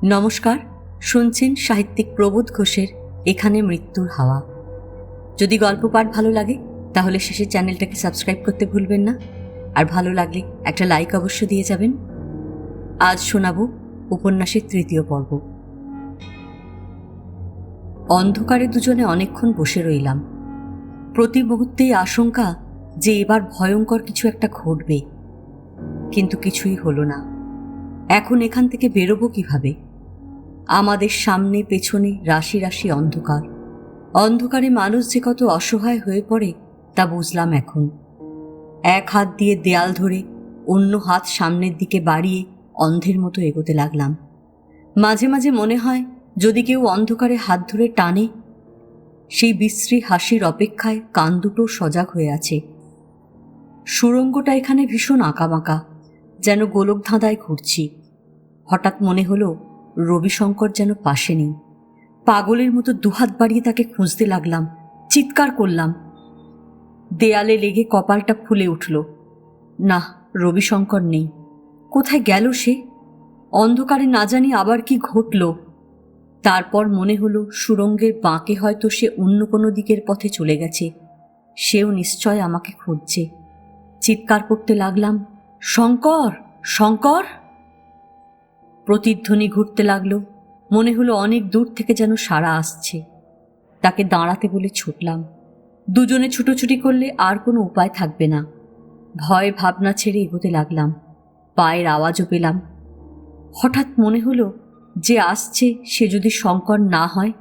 নমস্কার, শুনছেন সাহিত্যিক প্রবোধ ঘোষের এখানে মৃত্যুর হাওয়া। যদি গল্প পাঠ ভালো লাগে তাহলে শেষের চ্যানেলটাকে সাবস্ক্রাইব করতে ভুলবেন না, আর ভালো লাগলে একটা লাইক অবশ্য দিয়ে যাবেন। আজ শোনাব উপন্যাসের তৃতীয় পর্ব। অন্ধকারে দুজনে অনেকক্ষণ বসে রইলাম। প্রতি মুহূর্তেই আশঙ্কা যে এবার ভয়ঙ্কর কিছু একটা ঘটবে, কিন্তু কিছুই হলো না। এখন এখান থেকে বেরোবো কিভাবে? আমাদের সামনে পেছনে রাশি রাশি অন্ধকার। অন্ধকারে মানুষ যে কত অসহায় হয়ে পড়ে তা বুঝলাম এখন। এক হাত দিয়ে দেয়াল ধরে অন্য হাত সামনের দিকে বাড়িয়ে অন্ধের মতো এগোতে লাগলাম। মাঝে মাঝে মনে হয় যদি কেউ অন্ধকারে হাত ধরে টানে, সেই বিশ্রী হাসির অপেক্ষায় কান দুটো সজাগ হয়ে আছে। সুড়ঙ্গটা এখানে ভীষণ আঁকাবাঁকা, যেন গোলক ধাঁধায় ঘুরছি। হঠাৎ মনে হলো রবিশঙ্কর যেন পাশে নেই। পাগলের মতো দুহাত বাড়িয়ে তাকে খুঁজতে লাগলাম, চিৎকার করলাম। দেয়ালে লেগে কপালটা ফুলে উঠল। না, রবিশঙ্কর নেই। কোথায় গেল সে? অন্ধকারে না জানি আবার কি ঘটল। তারপর মনে হলো সুড়ঙ্গের বাঁকে হয়তো সে অন্য কোনো দিকের পথে চলে গেছে। সেও নিশ্চয় আমাকে খুঁজছে। চিৎকার করতে লাগলাম, শঙ্কর, শঙ্কর! প্রতিধ্বনি ঘুরতে লাগলো। মনে হলো অনেক দূর থেকে যেন সাড়া আসছে। তাকে দাঁড়াতে বলে ছুটলাম। দুজনে ছুটোছুটি করলে আর কোনো উপায় থাকবে না। ভয় ভাবনা ছেড়ে এগোতে লাগলাম। পায়ের আওয়াজও পেলাম। হঠাৎ মনে হলো যে আসছে সে যদি শঙ্কর না হয়।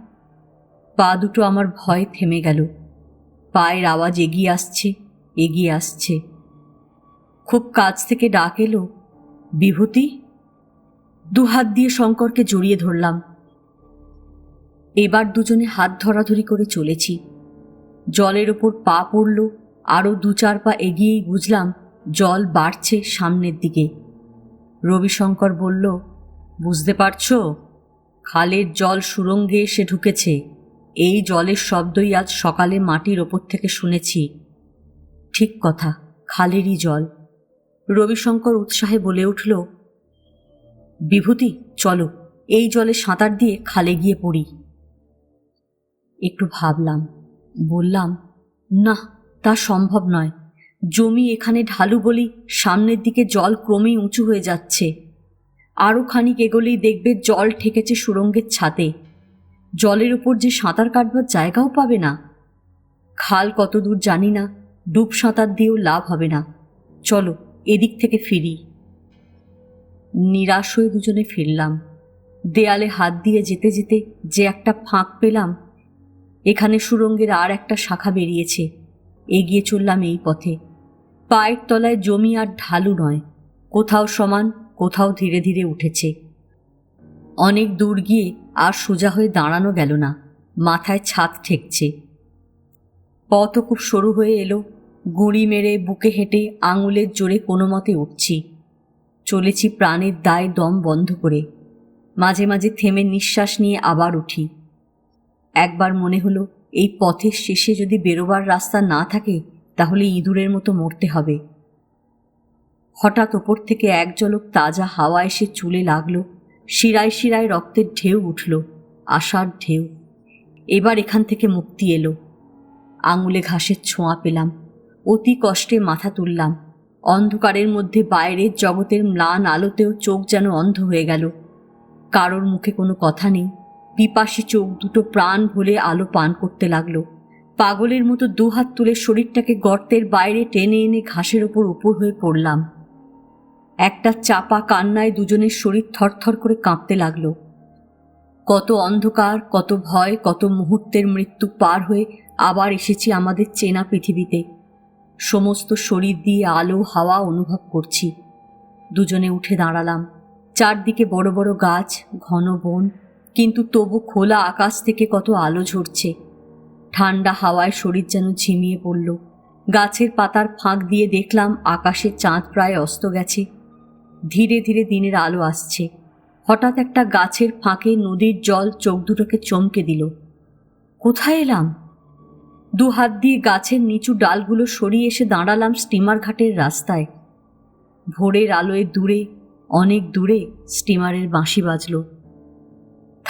পা দুটো আমার ভয়ে থেমে গেল। পায়ের আওয়াজ এগিয়ে আসছে, এগিয়ে আসছে। খুব কাছ থেকে ডাক এলো, বিভূতি! দুহাত দিয়ে শঙ্করকে জড়িয়ে ধরলাম। এবার দুজনে হাত ধরাধরি করে চলেছি। জলের ওপর পা পড়ল। আরও দু চার পা এগিয়েই বুঝলাম জল বাড়ছে সামনের দিকে। রবিশঙ্কর বলল, বুঝতে পারছো? খালের জল সুড়ঙ্গে এসে ঢুকেছে। এই জলের শব্দই আজ সকালে মাটির ওপর থেকে শুনেছি। ঠিক কথা, খালেরই জল। রবিশঙ্কর উৎসাহে বলে উঠল, বিভূতি চলো, এই জলে সাঁতার দিয়ে খালে গিয়ে পড়ি। একটু ভাবলাম, বললাম, না, তা সম্ভব নয়। জমি এখানে ঢালু বলেই সামনের দিকে জল ক্রমেই উঁচু হয়ে যাচ্ছে। আরও খানিক এগোলেই দেখবে জল ঠেকেছে সুড়ঙ্গের ছাদে। জলের উপর যে সাঁতার কাটবার জায়গাও পাবে না। খাল কত দূর জানি না, ডুব সাঁতার দিয়েও লাভ হবে না। চলো এদিক থেকে ফিরি। নিরাশ হয়ে দুজনে ফিরলাম। দেয়ালে হাত দিয়ে যেতে যেতে যে একটা ফাঁক পেলাম, এখানে সুড়ঙ্গের আর একটা শাখা বেরিয়েছে। এগিয়ে চললাম এই পথে। পায়ের তলায় জমি আর ঢালু নয়, কোথাও সমান, কোথাও ধীরে ধীরে উঠেছে। অনেক দূর গিয়ে আর সোজা হয়ে দাঁড়ানো গেল না, মাথায় ছাদ ঠেকছে। পথও খুব সরু হয়ে এলো। গুঁড়ি মেরে বুকে হেঁটে আঙুলের জোরে কোনো মতে উঠছি। চলেছি প্রাণের দায় দম বন্ধ করে। মাঝে মাঝে থেমে নিঃশ্বাস নিয়ে আবার উঠি। একবার মনে হলো এই পথের শেষে যদি বেরোবার রাস্তা না থাকে তাহলে ইঁদুরের মতো মরতে হবে। হঠাৎ ওপর থেকে এক ঝলক তাজা হাওয়া এসে চুলে লাগলো। শিরায় শিরায় রক্তের ঢেউ উঠল, আশার ঢেউ। এবার এখান থেকে মুক্তি এলো। আঙুলে ঘাসের ছোঁয়া পেলাম। অতি কষ্টে মাথা তুললাম। অন্ধকারের মধ্যে বাইরের জগতের ম্লান আলোতেও চোখ যেন অন্ধ হয়ে গেল। কারোর মুখে কোনো কথা নেই। পিপাসী চোখ দুটো প্রাণ ভরে আলো পান করতে লাগলো। পাগলের মতো দুহাত তুলে শরীরটাকে গর্তের বাইরে টেনে এনে ঘাসের ওপর উপর হয়ে পড়লাম। একটা চাপা কান্নায় দুজনের শরীর থরথর করে কাঁপতে লাগলো। কত অন্ধকার, কত ভয়, কত মুহূর্তের মৃত্যু পার হয়ে আবার এসেছি আমাদের চেনা পৃথিবীতে। সমস্ত শরীর দিয়ে আলো হাওয়া অনুভব করছি। দুজনে উঠে দাঁড়ালাম। চারদিকে বড় বড় গাছ, ঘন বন, কিন্তু তবু খোলা আকাশ থেকে কত আলো ঝরছে। ঠান্ডা হাওয়ায় শরীর যেন ঝিমিয়ে পড়ল। গাছের পাতার ফাঁক দিয়ে দেখলাম আকাশে চাঁদ প্রায় অস্ত গেছে। ধীরে ধীরে দিনের আলো আসছে। হঠাৎ একটা গাছের ফাঁকে নদীর জল চোখ দুটোকে চমকে দিল। কোথায় এলাম? দু হাত দিয়ে গাছের নিচু ডালগুলো সরিয়ে এসে দাঁড়ালাম স্টিমার ঘাটের রাস্তায়। ভোরের আলোয় দূরে, অনেক দূরে স্টিমারের বাঁশি বাজল।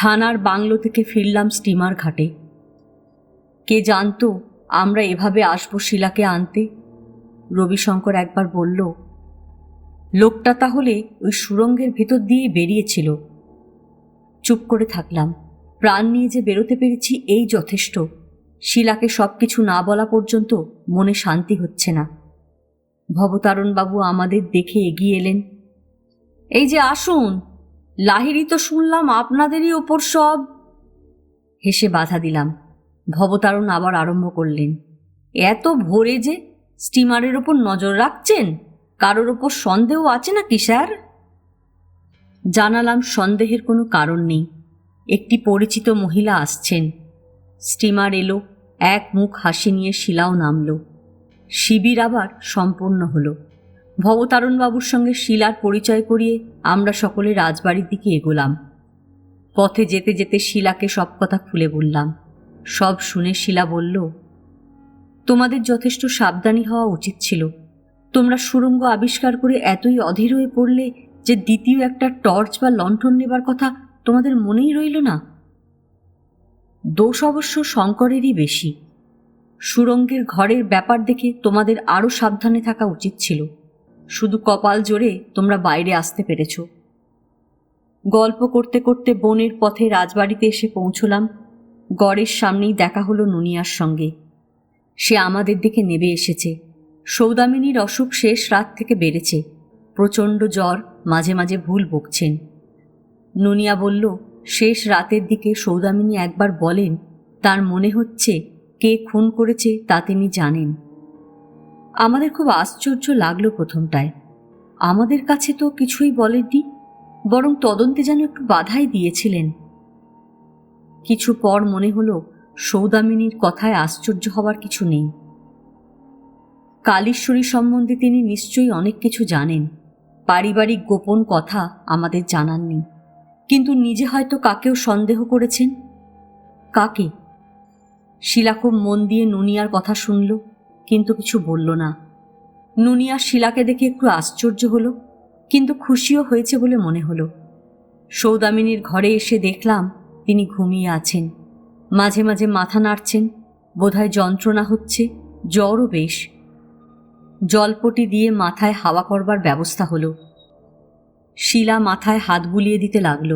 থানার বাংলো থেকে ফিরলাম স্টিমার ঘাটে। কে জানতো আমরা এভাবে আসবো শিলাকে আনতে? রবিশঙ্কর একবার বলল, লোকটা তাহলে ওই সুড়ঙ্গের ভেতর দিয়ে বেরিয়েছিল। চুপ করে থাকলাম। প্রাণ নিয়ে যে বেরোতে পেরেছি এই যথেষ্ট। শিলাকে সবকিছু না বলা পর্যন্ত মনে শান্তি হচ্ছে না। ভবতারণবাবু আমাদের দেখে এগিয়ে এলেন। এই যে আসুন, লাহিড়ী তো শুনলাম আপনাদেরই ওপর সব। হেসে বাধা দিলাম। ভবতারণ আবার আরম্ভ করলেন, এত ভোরে যে স্টিমারের ওপর নজর রাখছেন? কারোর ওপর সন্দেহ আছে নাকি স্যার? জানালাম সন্দেহের কোনো কারণ নেই। একটি পরিচিত মহিলা আসছেন। স্টিমার এলো, এক মুখ হাসি নিয়ে শিলাও নামল। শিবির আবার সম্পূর্ণ হলো। ভবতারণবাবুর সঙ্গে শিলার পরিচয় করিয়ে আমরা সকলে রাজবাড়ির দিকে এগোলাম। পথে যেতে যেতে শিলাকে সব কথা খুলে বললাম। সব শুনে শিলা বলল, তোমাদের যথেষ্ট সাবধানী হওয়া উচিত ছিল। তোমরা সুড়ঙ্গ আবিষ্কার করে এতই অধীর হয়ে পড়লে যে দ্বিতীয় একটা টর্চ বা লণ্ঠন নেবার কথা তোমাদের মনেই রইল না। দোষ অবশ্য শঙ্করেরই বেশি। সুড়ঙ্গের ঘরের ব্যাপার দেখে তোমাদের আরও সাবধানে থাকা উচিত ছিল। শুধু কপাল জোরে তোমরা বাইরে আসতে পেরেছ। গল্প করতে করতে বনের পথে রাজবাড়িতে এসে পৌঁছলাম। গড়ের সামনেই দেখা হলো নুনিয়ার সঙ্গে। সে আমাদের দিকে নেমে এসেছে। সৌদামিনীর অসুখ শেষ রাত থেকে বেড়েছে। প্রচণ্ড জ্বর, মাঝে মাঝে ভুল বকছেন। নুনিয়া বলল, শেষ রাতের দিকে সৌদামিনী একবার বলেন তার মনে হচ্ছে কে খুন করেছে তা তিনি জানেন। আমাদের খুব আশ্চর্য লাগলো প্রথমটায়। আমাদের কাছে তো কিছুই বলেননি, বরং তদন্তে যেন একটু বাধাই দিয়েছিলেন। কিছু পর মনে হলো সৌদামিনীর কথায় আশ্চর্য হবার কিছু নেই। কালীশ্বরী সম্বন্ধে তিনি নিশ্চয়ই অনেক কিছু জানেন। পারিবারিক গোপন কথা আমাদের জানাননি, কিন্তু নিজে হয়তো কাকেও সন্দেহ করেছেন। কাকে? শিলা খুব মন দিয়ে নুনিয়ার কথা শুনল, কিন্তু কিছু বলল না। নুনিয়া শিলাকে দেখে একটু আশ্চর্য হলো, কিন্তু খুশিও হয়েছে বলে মনে হলো। সৌদামিনীর ঘরে এসে দেখলাম তিনি ঘুমিয়ে আছেন। মাঝে মাঝে মাথা নাড়ছেন, বোধহয় যন্ত্রণা হচ্ছে, জ্বরও বেশ। জলপটি দিয়ে মাথায় হাওয়া করবার ব্যবস্থা হলো। শিলা মাথায় হাত বুলিয়ে দিতে লাগল।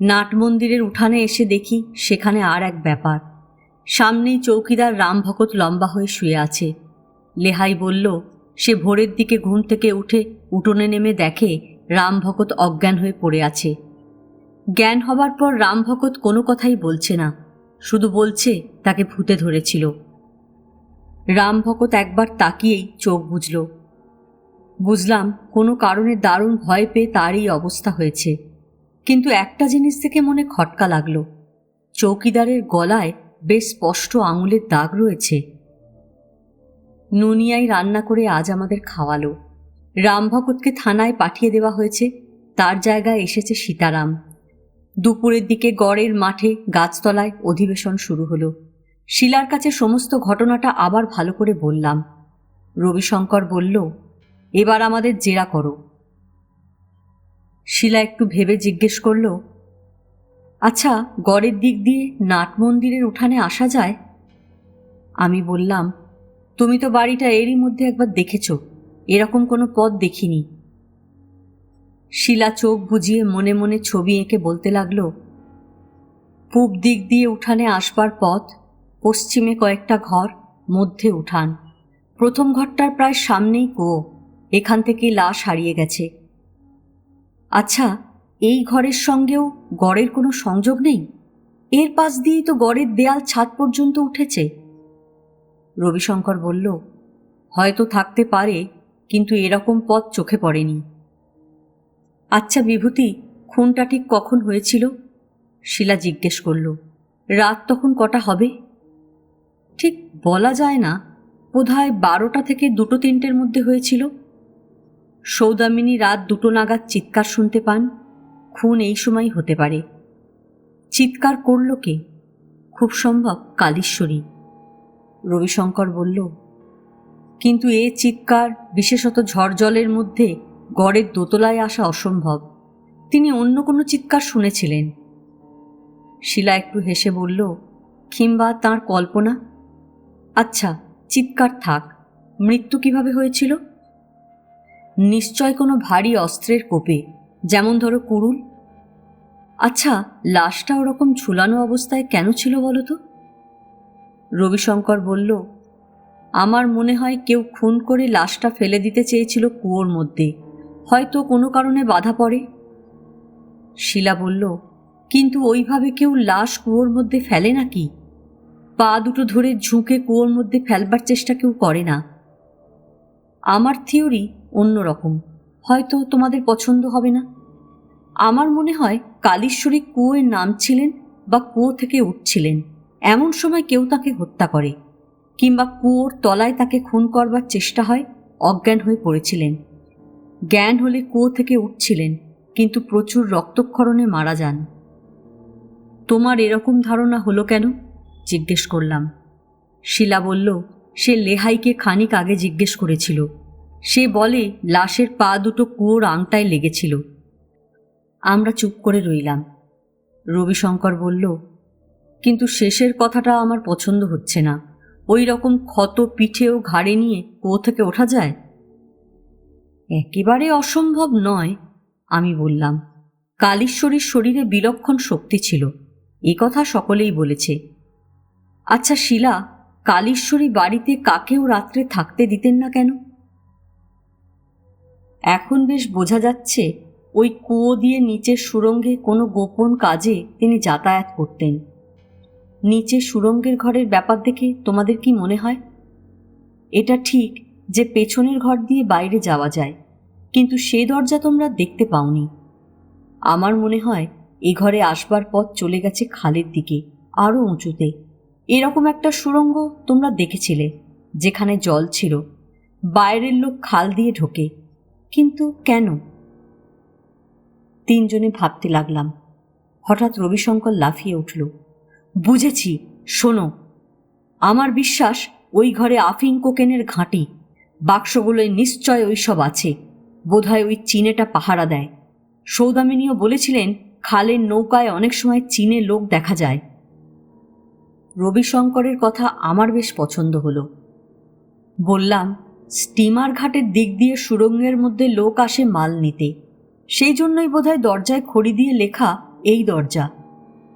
নাট মন্দিরের উঠানে এসে দেখি সেখানে আর এক ব্যাপার। সামনেই চৌকিদার রামভকত লম্বা হয়ে শুয়ে আছে। লেহাই বলল, সে ভোরের দিকে ঘুম থেকে উঠে উঠোনে নেমে দেখে রামভকত অজ্ঞান হয়ে পড়ে আছে। জ্ঞান হবার পর রামভকত কোনো কথাই বলছে না, শুধু বলছে তাকে ভূতে ধরেছিল। রামভকত একবার তাকিয়েই চোখ বুজল। বুঝলাম কোনো কারণে দারুণ ভয় পেয়ে তার এই অবস্থা হয়েছে। কিন্তু একটা জিনিস থেকে মনে খটকা লাগলো, চৌকিদারের গলায় বেশ স্পষ্ট আঙুলের দাগ রয়েছে। নুনিয়াই রান্না করে আজ আমাদের খাওয়ালো। রামভকতকে থানায় পাঠিয়ে দেওয়া হয়েছে, তার জায়গায় এসেছে সীতারাম। দুপুরের দিকে গড়ের মাঠে গাছতলায় অধিবেশন শুরু হলো। শিলার কাছে সমস্ত ঘটনাটা আবার ভালো করে বললাম। রবিশঙ্কর বলল, এবার আমাদের জেরা করো। শিলা একটু ভেবে জিজ্ঞেস করল, আচ্ছা, গড়ের দিক দিয়ে নাট মন্দিরের উঠানে আসা যায়? আমি বললাম, তুমি তো বাড়িটা এরই মধ্যে একবার দেখেছ, এরকম কোনো পথ দেখিনি। শিলা চোখ বুজিয়ে মনে মনে ছবি এঁকে বলতে লাগলো, পূব দিক দিয়ে উঠানে আসবার পথ, পশ্চিমে কয়েকটা ঘর, মধ্যে উঠান। প্রথম ঘরটার প্রায় সামনেই কুয়ো, এখান থেকে লাশ হারিয়ে গেছে। আচ্ছা, এই ঘরের সঙ্গেও গড়ের কোনো সংযোগ নেই? এর পাশ দিয়েই তো গড়ের দেয়াল ছাদ পর্যন্ত উঠেছে। রবিশঙ্কর বলল, হয়তো থাকতে পারে, কিন্তু এরকম পথ চোখে পড়েনি। আচ্ছা বিভূতি, খুনটা ঠিক কখন হয়েছিল? শিলা জিজ্ঞেস করল। রাত তখন কটা হবে? ঠিক বলা যায় না, বোধহয় 12টা থেকে 2-3টের মধ্যে হয়েছিল। সৌদামিনী রাত 2টো নাগাদ চিৎকার শুনতে পান। খুন এই সময় হতে পারে। চিৎকার করল কে? খুব সম্ভব কালীশ্বরী। রবিশঙ্কর বলল, কিন্তু এ চিৎকার, বিশেষত ঝড় জলের মধ্যে গড়ের দোতলায় আসা অসম্ভব। তিনি অন্য কোনো চিৎকার শুনেছিলেন। শিলা একটু হেসে বলল, কিংবা তাঁর কল্পনা। আচ্ছা, চিৎকার থাক, মৃত্যু কিভাবে হয়েছিল? নিশ্চয় কোনো ভারী অস্ত্রের কোপে, যেমন ধরো কুড়ুল। আচ্ছা, লাশটা ওরকম ঝুলানো অবস্থায় কেন ছিল বলো তো? রবিশঙ্কর বলল, আমার মনে হয় কেউ খুন করে লাশটা ফেলে দিতে চেয়েছিল কুয়োর মধ্যে, হয়তো কোনো কারণে বাধা পড়ে। শিলা বলল, কিন্তু ওইভাবে কেউ লাশ কুয়োর মধ্যে ফেলে নাকি? পা দুটো ধরে ঝুঁকে কুয়োর মধ্যে ফেলবার চেষ্টা কেউ করে না। আমার থিওরি অন্যরকম, হয়তো তোমাদের পছন্দ হবে না। আমার মনে হয় কালীশ্বরী কুয়োয় নামছিলেন বা কুয়ো থেকে উঠছিলেন, এমন সময় কেউ তাকে হত্যা করে, কিংবা কুয়োর তলায় তাকে খুন করবার চেষ্টা হয়, অজ্ঞান হয়ে পড়েছিলেন। জ্ঞান হলে কুয়ো থেকে উঠছিলেন, কিন্তু প্রচুর রক্তক্ষরণে মারা যান। তোমার এরকম ধারণা হলো কেন? জিজ্ঞেস করলাম। শিলা বলল, সে লেহাইকে খানিক আগে জিজ্ঞেস করেছিল। সে বলে লাশের পা দুটো কুয়োর আংটায় লেগেছিল। আমরা চুপ করে রইলাম। রবিশঙ্কর বলল, কিন্তু শেষের কথাটা আমার পছন্দ হচ্ছে না। ওই রকম ক্ষত পিঠে ও ঘাড়ে নিয়ে কুয়ো থেকে ওঠা যায়? একেবারে অসম্ভব নয়, আমি বললাম। কালীশ্বরীর শরীরে বিলক্ষণ শক্তি ছিল, এ কথা সকলেই বলেছে। আচ্ছা শিলা, কালীশ্বরী বাড়িতে কাকেও রাত্রে থাকতে দিতেন না কেন? এখন বেশ বোঝা যাচ্ছে ওই কুয়ো দিয়ে নিচের সুড়ঙ্গে কোনো গোপন কাজে তিনি যাতায়াত করতেন। নিচে সুড়ঙ্গের ঘরের ব্যাপার দেখে তোমাদের কি মনে হয়? এটা ঠিক যে পেছনের ঘর দিয়ে বাইরে যাওয়া যায়, কিন্তু সে দরজা তোমরা দেখতে পাওনি। আমার মনে হয় এ ঘরে আসবার পথ চলে গেছে খালের দিকে, আরও উঁচুতে। এরকম একটা সুড়ঙ্গ তোমরা দেখেছিলে, যেখানে জল ছিল, বাইরের লোক খাল দিয়ে ঢোকে, কিন্তু কেন? তিনজনে ভাবতে লাগলাম। হঠাৎ রবিশঙ্কর লাফিয়ে উঠল, বুঝেছি, শোনো। আমার বিশ্বাস ওই ঘরে আফিং কোকেনের ঘাঁটি, বাক্সগুলোয় নিশ্চয় ওই সব আছে। বোধহয় ওই চীনেটা পাহারা দেয়। সৌদামিনীও বলেছিলেন খালের নৌকায় অনেক সময় চীনে লোক দেখা যায়। রবিশঙ্করের কথা আমার বেশ পছন্দ হলো। বললাম, স্টিমার ঘাটের দিক দিয়ে সুড়ঙ্গের মধ্যে লোক আসে মাল নিতে, সেই জন্যই বোধহয় দরজায় খড়ি দিয়ে লেখা এই দরজা।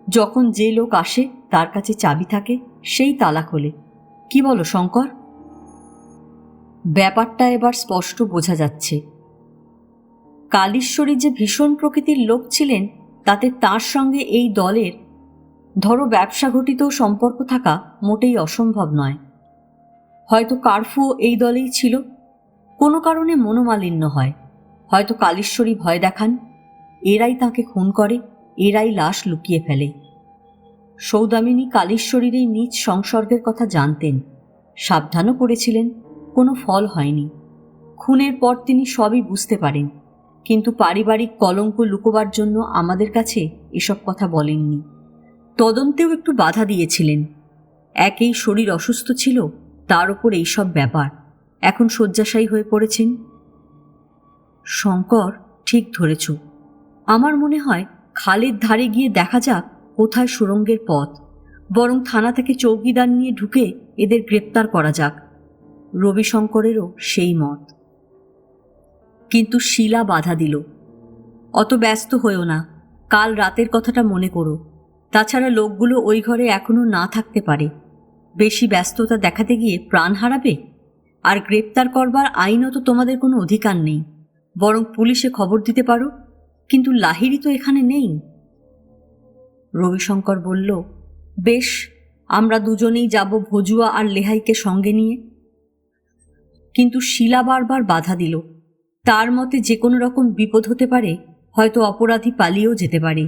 যখন যে লোক আসে তার কাছে চাবি থাকে, সেই তালা খোলে। কি বলো শঙ্কর? ব্যাপারটা এবার স্পষ্ট বোঝা যাচ্ছে। কালীশ্বরী যে ভীষণ প্রকৃতির লোক ছিলেন, তাতে তার সঙ্গে এই দলের, ধরো ব্যবসা ঘটিত সম্পর্ক থাকা মোটেই অসম্ভব নয়। হয়তো কার্ফুও এই দলেই ছিল। কোনো কারণে মনোমালিন্য হয়, হয়তো কালীশ্বরী ভয় দেখান, এরাই তাকে খুন করে, এরাই লাশ লুকিয়ে ফেলে। সৌদামিনী কালীশ্বরীর এই নীচ সংসর্গের কথা জানতেন, সাবধানও করেছিলেন, কোনো ফল হয়নি। খুনের পর তিনি সবই বুঝতে পারেন, কিন্তু পারিবারিক কলঙ্ক লুকোবার জন্য আমাদের কাছে এসব কথা বলেননি। তদন্তেও একটু বাধা দিয়েছিলেন। একেই শরীর অসুস্থ ছিল, তার ওপর এইসব ব্যাপার, এখন শয্যাশায়ী হয়ে পড়েছেন। শঙ্কর, ঠিক ধরেছ। আমার মনে হয় খালের ধারে গিয়ে দেখা যাক কোথায় সুড়ঙ্গের পথ, বরং থানা থেকে চৌকিদার নিয়ে ঢুকে এদের গ্রেপ্তার করা যাক। রবিশঙ্করেরও সেই মত। কিন্তু শিলা বাধা দিল, অত ব্যস্ত হয়েও না, কাল রাতের কথাটা মনে করো। তাছাড়া লোকগুলো ওই ঘরে এখনো না থাকতে পারে। বেশি ব্যস্ততা দেখাতে গিয়ে প্রাণ হারাবে। আর গ্রেপ্তার করবার আইনত তোমাদের কোনো অধিকার নেই, বরং পুলিশে খবর দিতে পারো। কিন্তু লাহিড়ী তো এখানে নেই। রবিশঙ্কর বলল, বেশ, আমরা দুজনেই যাব ভজুয়া আর লেহাইকে সঙ্গে নিয়ে। কিন্তু শিলা বারবার বাধা দিল। তার মতে যে কোনো রকম বিপদ হতে পারে, হয়তো অপরাধী পালিয়েও যেতে পারে।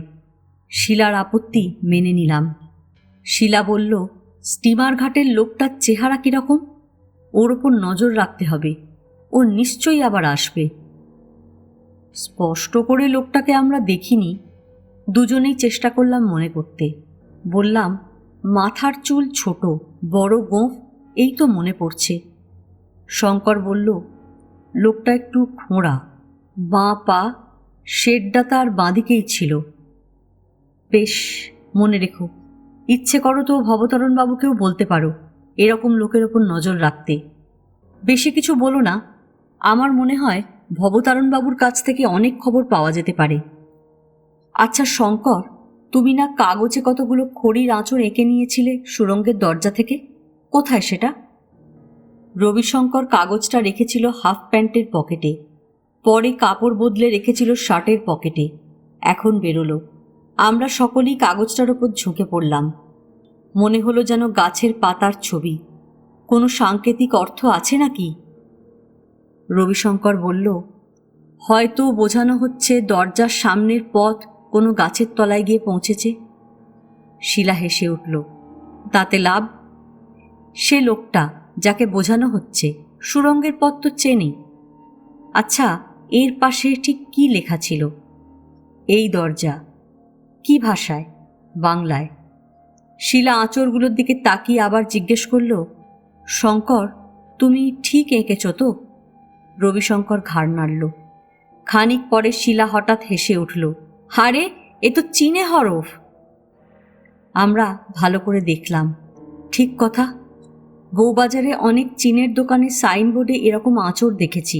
শিলার আপত্তি মেনে নিলাম। শিলা বলল, স্টিমার ঘাটের লোকটার চেহারা কিরকম? ওর ওপর নজর রাখতে হবে, ও নিশ্চয়ই আবার আসবে। স্পষ্ট করে লোকটাকে আমরা দেখিনি। দুজনেই চেষ্টা করলাম মনে করতে। বললাম, মাথার চুল ছোট, বড় গোঁফ, এই তো মনে পড়ছে। শঙ্কর বলল, লোকটা একটু খোঁড়া, বাঁ পা, শেডটা তার বাঁদিকেই ছিল। বেশ, মনে রেখো, ইচ্ছে করো তো ভবতারণবাবুকেও বলতে পারো এরকম লোকের ওপর নজর রাখতে। বেশি কিছু বলো না, আমার মনে হয় ভবতারণবাবুর কাছ থেকে অনেক খবর পাওয়া যেতে পারে। আচ্ছা শঙ্কর, তুমি না কাগজে কতগুলো খড়ির আঁচড় এঁকে নিয়েছিলে সুড়ঙ্গের দরজা থেকে, কোথায় সেটা? রবিশঙ্কর কাগজটা রেখেছিল হাফ প্যান্টের পকেটে, পরে কাপড় বদলে রেখেছিল শার্টের পকেটে। এখন বেরোলো। আমরা সকলেই কাগজটার ওপর ঝুঁকে পড়লাম। মনে হলো যেন গাছের পাতার ছবি। কোনো সাংকেতিক অর্থ আছে নাকি? রবিশঙ্কর বলল, হয়তো বোঝানো হচ্ছে দরজার সামনের পথ কোনো গাছের তলায় গিয়ে পৌঁছেছে। শিলা হেসে উঠল, তাতে লাভ? সে লোকটা যাকে বোঝানো হচ্ছে সুড়ঙ্গের পথ তো চেনি। আচ্ছা, এর পাশে ঠিক কি লেখা ছিল? এই দরজা। কি ভাষায়? বাংলায়। শিলা আঁচড়গুলোর দিকে তাকিয়ে আবার জিজ্ঞেস করল, শঙ্কর, তুমি ঠিক এঁকেছ তো? রবিশঙ্কর ঘাড় নাড়ল। খানিক পরে শিলা হঠাৎ হেসে উঠল, হারে, এ তো চীনে হরফ। আমরা ভালো করে দেখলাম, ঠিক কথা। বউবাজারে অনেক চীনের দোকানে সাইনবোর্ডে এরকম আঁচড় দেখেছি।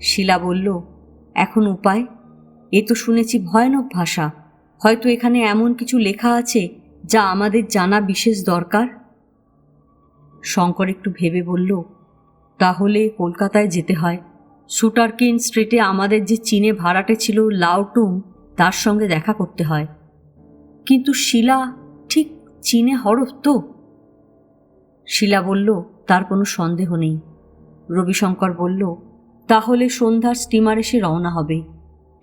শিলা বলল, এখন উপায়? এ তো শুনেছি ভয়ানক ভাষা। হয়তো এখানে এমন কিছু লেখা আছে যা আমাদের জানা বিশেষ দরকার। শঙ্কর একটু ভেবে বলল, তাহলে কলকাতায় যেতে হয়। সুটারকিন স্ট্রিটে আমাদের যে চীনে ভাড়াটে ছিল লাওটুং, তার সঙ্গে দেখা করতে হয়। কিন্তু শিলা ঠিক চীনে হরফ তো? শিলা বলল, তার কোনো সন্দেহ নেই। রবিশঙ্কর বলল, তাহলে সন্ধ্যার স্টিমার এসে রওনা হবে।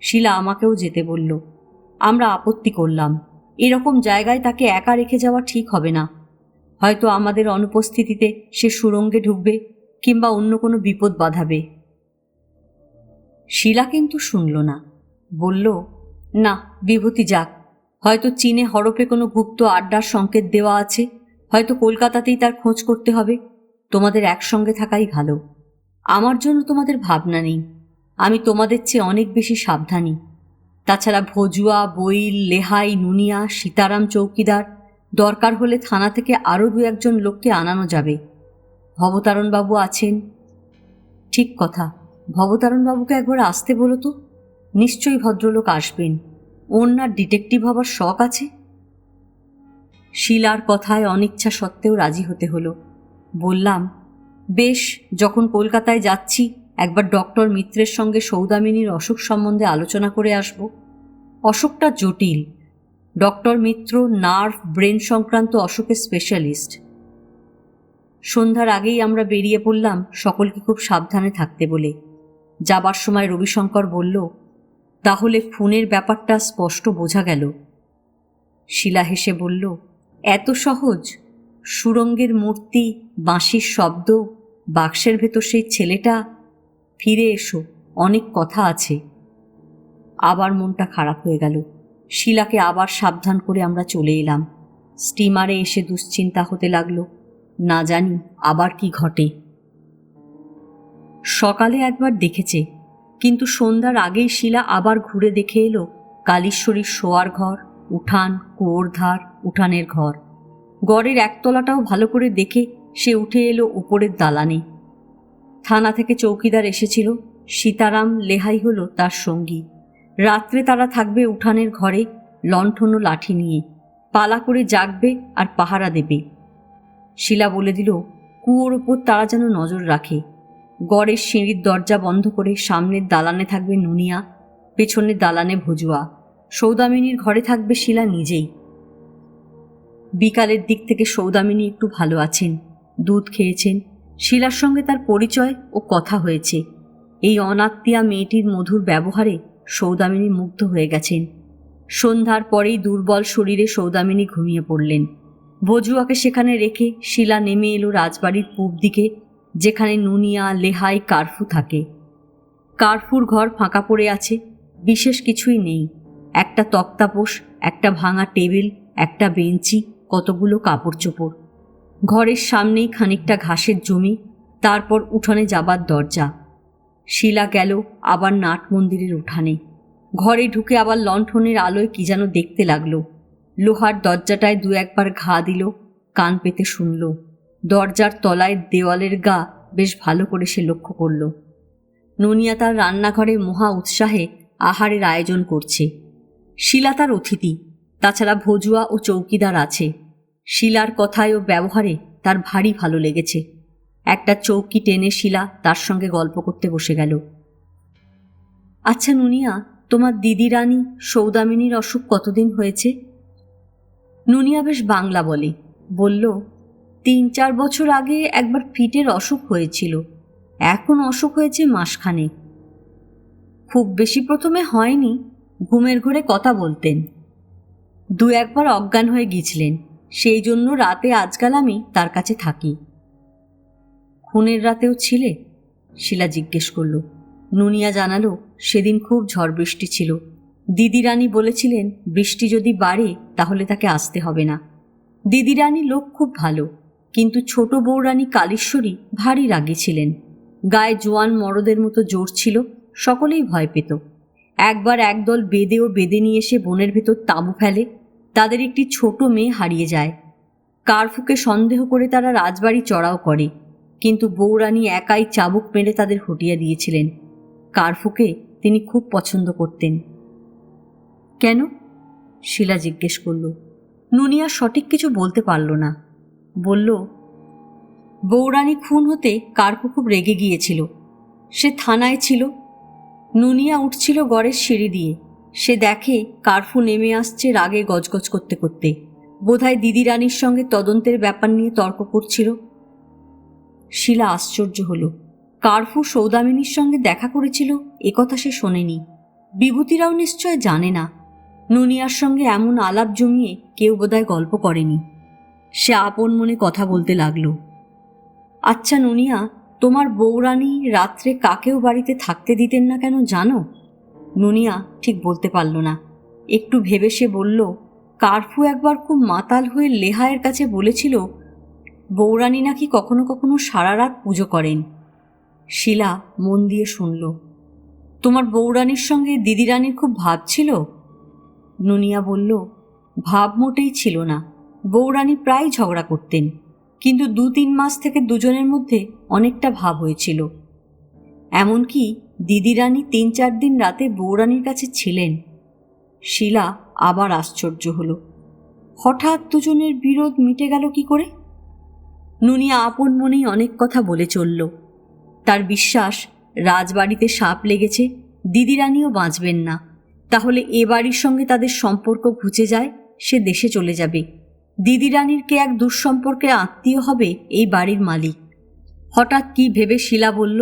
শিলা আমাকেও যেতে বলল। আমরা আপত্তি করলাম, এরকম জায়গায় তাকে একা রেখে যাওয়া ঠিক হবে না। হয়তো আমাদের অনুপস্থিতিতে সে সুড়ঙ্গে ঢুকবে কিংবা অন্য কোনো বিপদ বাঁধাবে। শিলা কিন্তু শুনল না, বলল, না, বিভূতি যাক। হয়তো চীনে হরফে কোনো গুপ্ত আড্ডার সংকেত দেওয়া আছে, হয়তো কলকাতাতেই তার খোঁজ করতে হবে। তোমাদের একসঙ্গে থাকাই ভালো। আমার জন্য তোমাদের ভাবনা নেই, আমি তোমাদের চেয়ে অনেক বেশি সাবধানী। তাছাড়া ভজুয়া, বইল, লেহাই, নুনিয়া, সীতারাম চৌকিদার, দরকার হলে থানা থেকে আরও 2-1 লোককে আনানো যাবে। ভবতারণবাবু আছেন। ঠিক কথা, ভবতারণবাবুকে একবার আসতে বলো তো। নিশ্চয়ই ভদ্রলোক আসবেন। ওর না ডিটেকটিভ হবার শখ আছে। শিলার কথায় অনিচ্ছা সত্ত্বেও রাজি হতে হলো। বললাম, বেশ, যখন কলকাতায় যাচ্ছি একবার ডক্টর মিত্রের সঙ্গে সৌদামিনীর অসুখ সম্বন্ধে আলোচনা করে আসব। অসুখটা জটিল। ডক্টর মিত্র নার্ভ ব্রেন সংক্রান্ত অসুখের স্পেশালিস্ট। সন্ধ্যার আগেই আমরা বেরিয়ে পড়লাম সকলকে খুব সাবধানে থাকতে বলে। যাবার সময় রবিশঙ্কর বলল, তাহলে খুনের ব্যাপারটা স্পষ্ট বোঝা গেল। শিলা হেসে বলল, এত সহজ? সুড়ঙ্গের মূর্তি, বাঁশির শব্দ, বাক্সের ভেতর সেই ছেলেটা। ফিরে এসো, অনেক কথা আছে। আবার মনটা খারাপ হয়ে গেল। শিলাকে আবার সাবধান করে আমরা চলে এলাম। স্টিমারে এসে দুশ্চিন্তা হতে লাগলো, না জানি আবার কি ঘটে। সকালে একবার দেখেছে, কিন্তু সন্ধ্যার আগেই শিলা আবার ঘুরে দেখে এলো কালীশ্বরীর শোয়ার ঘর, উঠান, কুয়োর ধার, উঠানের ঘর। গড়ের একতলাটাও ভালো করে দেখে সে উঠে এলো উপরের দালানে। থানা থেকে চৌকিদার এসেছিল, সীতারাম লেহাই হলো তার সঙ্গী। রাত্রে তারা থাকবে উঠানের ঘরে, লণ্ঠন ও লাঠি নিয়ে, পালা করে জাগবে আর পাহারা দেবে। শিলা বলে দিল, কুয়োর ওপর তারা যেন নজর রাখে। গড়ের সিঁড়ির দরজা বন্ধ করে সামনের দালানে থাকবে নুনিয়া, পেছনের দালানে ভজুয়া, সৌদামিনীর ঘরে থাকবে শিলা নিজেই। বিকালের দিক থেকে সৌদামিনী একটু ভালো আছেন, দুধ খেয়েছেন। শিলার সঙ্গে তার পরিচয় ও কথা হয়েছে। এই অনাত্মীয়া মেয়েটির মধুর ব্যবহারে সৌদামিনী মুগ্ধ হয়ে গেছেন। সন্ধ্যার পরেই দুর্বল শরীরে সৌদামিনী ঘুমিয়ে পড়লেন। ভজুয়াকে সেখানে রেখে শিলা নেমে এলো রাজবাড়ির পূব দিকে, যেখানে নুনিয়া, লেহাই, কার্ফু থাকে। কার্ফুর ঘর ফাঁকা পড়ে আছে, বিশেষ কিছুই নেই। একটা তক্তাপোষ, একটা ভাঙা টেবিল, একটা বেঞ্চি, কতগুলো কাপড় চোপড়। ঘরের সামনেই খানিকটা ঘাসের জমি, তারপর উঠানে যাবার দরজা। শিলা গেল আবার নাট মন্দিরের উঠানে। ঘরে ঢুকে আবার লণ্ঠনের আলোয় কি যেন দেখতে লাগলো। লোহার দরজাটায় দু একবার ঘা দিল, কান পেতে শুনল। দরজার তলায় দেওয়ালের গা বেশ ভালো করে সে লক্ষ্য করল। নুনিয়া তার রান্নাঘরে মহা উৎসাহে আহারের আয়োজন করছে। শিলা তার অতিথি, তাছাড়া ভজুয়া ও চৌকিদার আছে। শিলার কথায় ও ব্যবহারে তার ভারী ভালো লেগেছে। একটা চৌকি টেনে শিলা তার সঙ্গে গল্প করতে বসে গেল। আচ্ছা নুনিয়া, তোমার দিদি রানী সৌদামিনীর অসুখ কতদিন হয়েছে? নুনিয়া বেশ বাংলা বলে, বলল, 3-4 বছর আগে একবার ফিটের অসুখ হয়েছিল, এখন অসুখ হয়েছে মাসখানেক। খুব বেশি প্রথমে হয়নি, ঘুমের ঘোরে কথা বলতেন, 2-1 বার অজ্ঞান হয়ে গিয়েছিলেন, সেই জন্য রাতে আজকাল আমি তার কাছে থাকি। খুনের রাতেও ছিলে? শিলা জিজ্ঞেস করল। নুনিয়া জানালো, সেদিন খুব ঝড় বৃষ্টি ছিল। দিদি রানী বলেছিলেন বৃষ্টি যদি বাড়ে তাহলে তাকে আসতে হবে না। দিদি রানী লোক খুব ভালো, কিন্তু ছোট বউ রানী কালীশ্বরী ভারী রাগী ছিলেন। গায়ে জোয়ান মরদের মতো জোর ছিল, সকলেই ভয় পেত। একবার একদল বেদেও বেদে নিয়ে এসে বনের ভেতর তাঁবু ফেলে, তাদের একটি ছোট মেয়ে হারিয়ে যায়। কার্ফুকে সন্দেহ করে তারা রাজবাড়ি চড়াও করে, কিন্তু বউরানী একাই চাবুক মেরে তাদের হটিয়ে দিয়েছিলেন। কার্ফুকে তিনি খুব পছন্দ করতেন। কেন? শিলা জিজ্ঞেস করল। নুনিয়া সঠিক কিছু বলতে পারল না। বলল, বউরানী খুন হতে কার্ফু খুব রেগে গিয়েছিল। সে থানায় ছিল। নুনিয়া উঠছিল গড়ের সিঁড়ি দিয়ে। সে দেখে কার্ফু নেমে আসছে রাগে গজগজ করতে করতে। বোধহয় দিদি রানীর সঙ্গে তদন্তের ব্যাপার নিয়ে তর্ক করছিল। শিলা আশ্চর্য হল। কার্ফু সৌদামিনীর সঙ্গে দেখা করেছিল একথা সে শোনেনি। বিভূতিরাও নিশ্চয় জানে না। নুনিয়ার সঙ্গে এমন আলাপ জমিয়ে কেউ বোধহয় গল্প করেনি। সে আপন মনে কথা বলতে লাগল। আচ্ছা নুনিয়া, তোমার বউরানী রাত্রে কাকেও বাড়িতে থাকতে দিতেন না কেন জানো? নুনিয়া ঠিক বলতে পারল না। একটু ভেবে সে বলল, কার্ফু একবার খুব মাতাল হয়ে লেহায়ের কাছে বলেছিল বউরানী নাকি কখনো কখনো সারা রাত পুজো করেন। শিলা মন দিয়ে শুনল। তোমার বউরানীর সঙ্গে দিদিরানীর খুব ভাব ছিল? নুনিয়া বলল, ভাব মোটেই ছিল না। বউরানী প্রায় ঝগড়া করতেন, কিন্তু 2-3 মাস থেকে দুজনের মধ্যে অনেকটা ভাব হয়েছিল। এমনকি দিদিরানী 3-4 দিন রাতে বউরানীর কাছে ছিলেন। শিলা আবার আশ্চর্য হল। হঠাৎ দুজনের বিরোধ মিটে গেল কি করে? নুনিয়া আপন মনেই অনেক কথা বলে চলল। তার বিশ্বাস, রাজবাড়িতে সাপ লেগেছে, দিদিরানীও বাঁচবেন না। তাহলে এ বাড়ির সঙ্গে তাদের সম্পর্ক ঘুচে যায়, সে দেশে চলে যাবে। দিদিরানীর কে এক দুঃসম্পর্কে আত্মীয় হবে এই বাড়ির মালিক। হঠাৎ কি ভেবে শিলা বলল,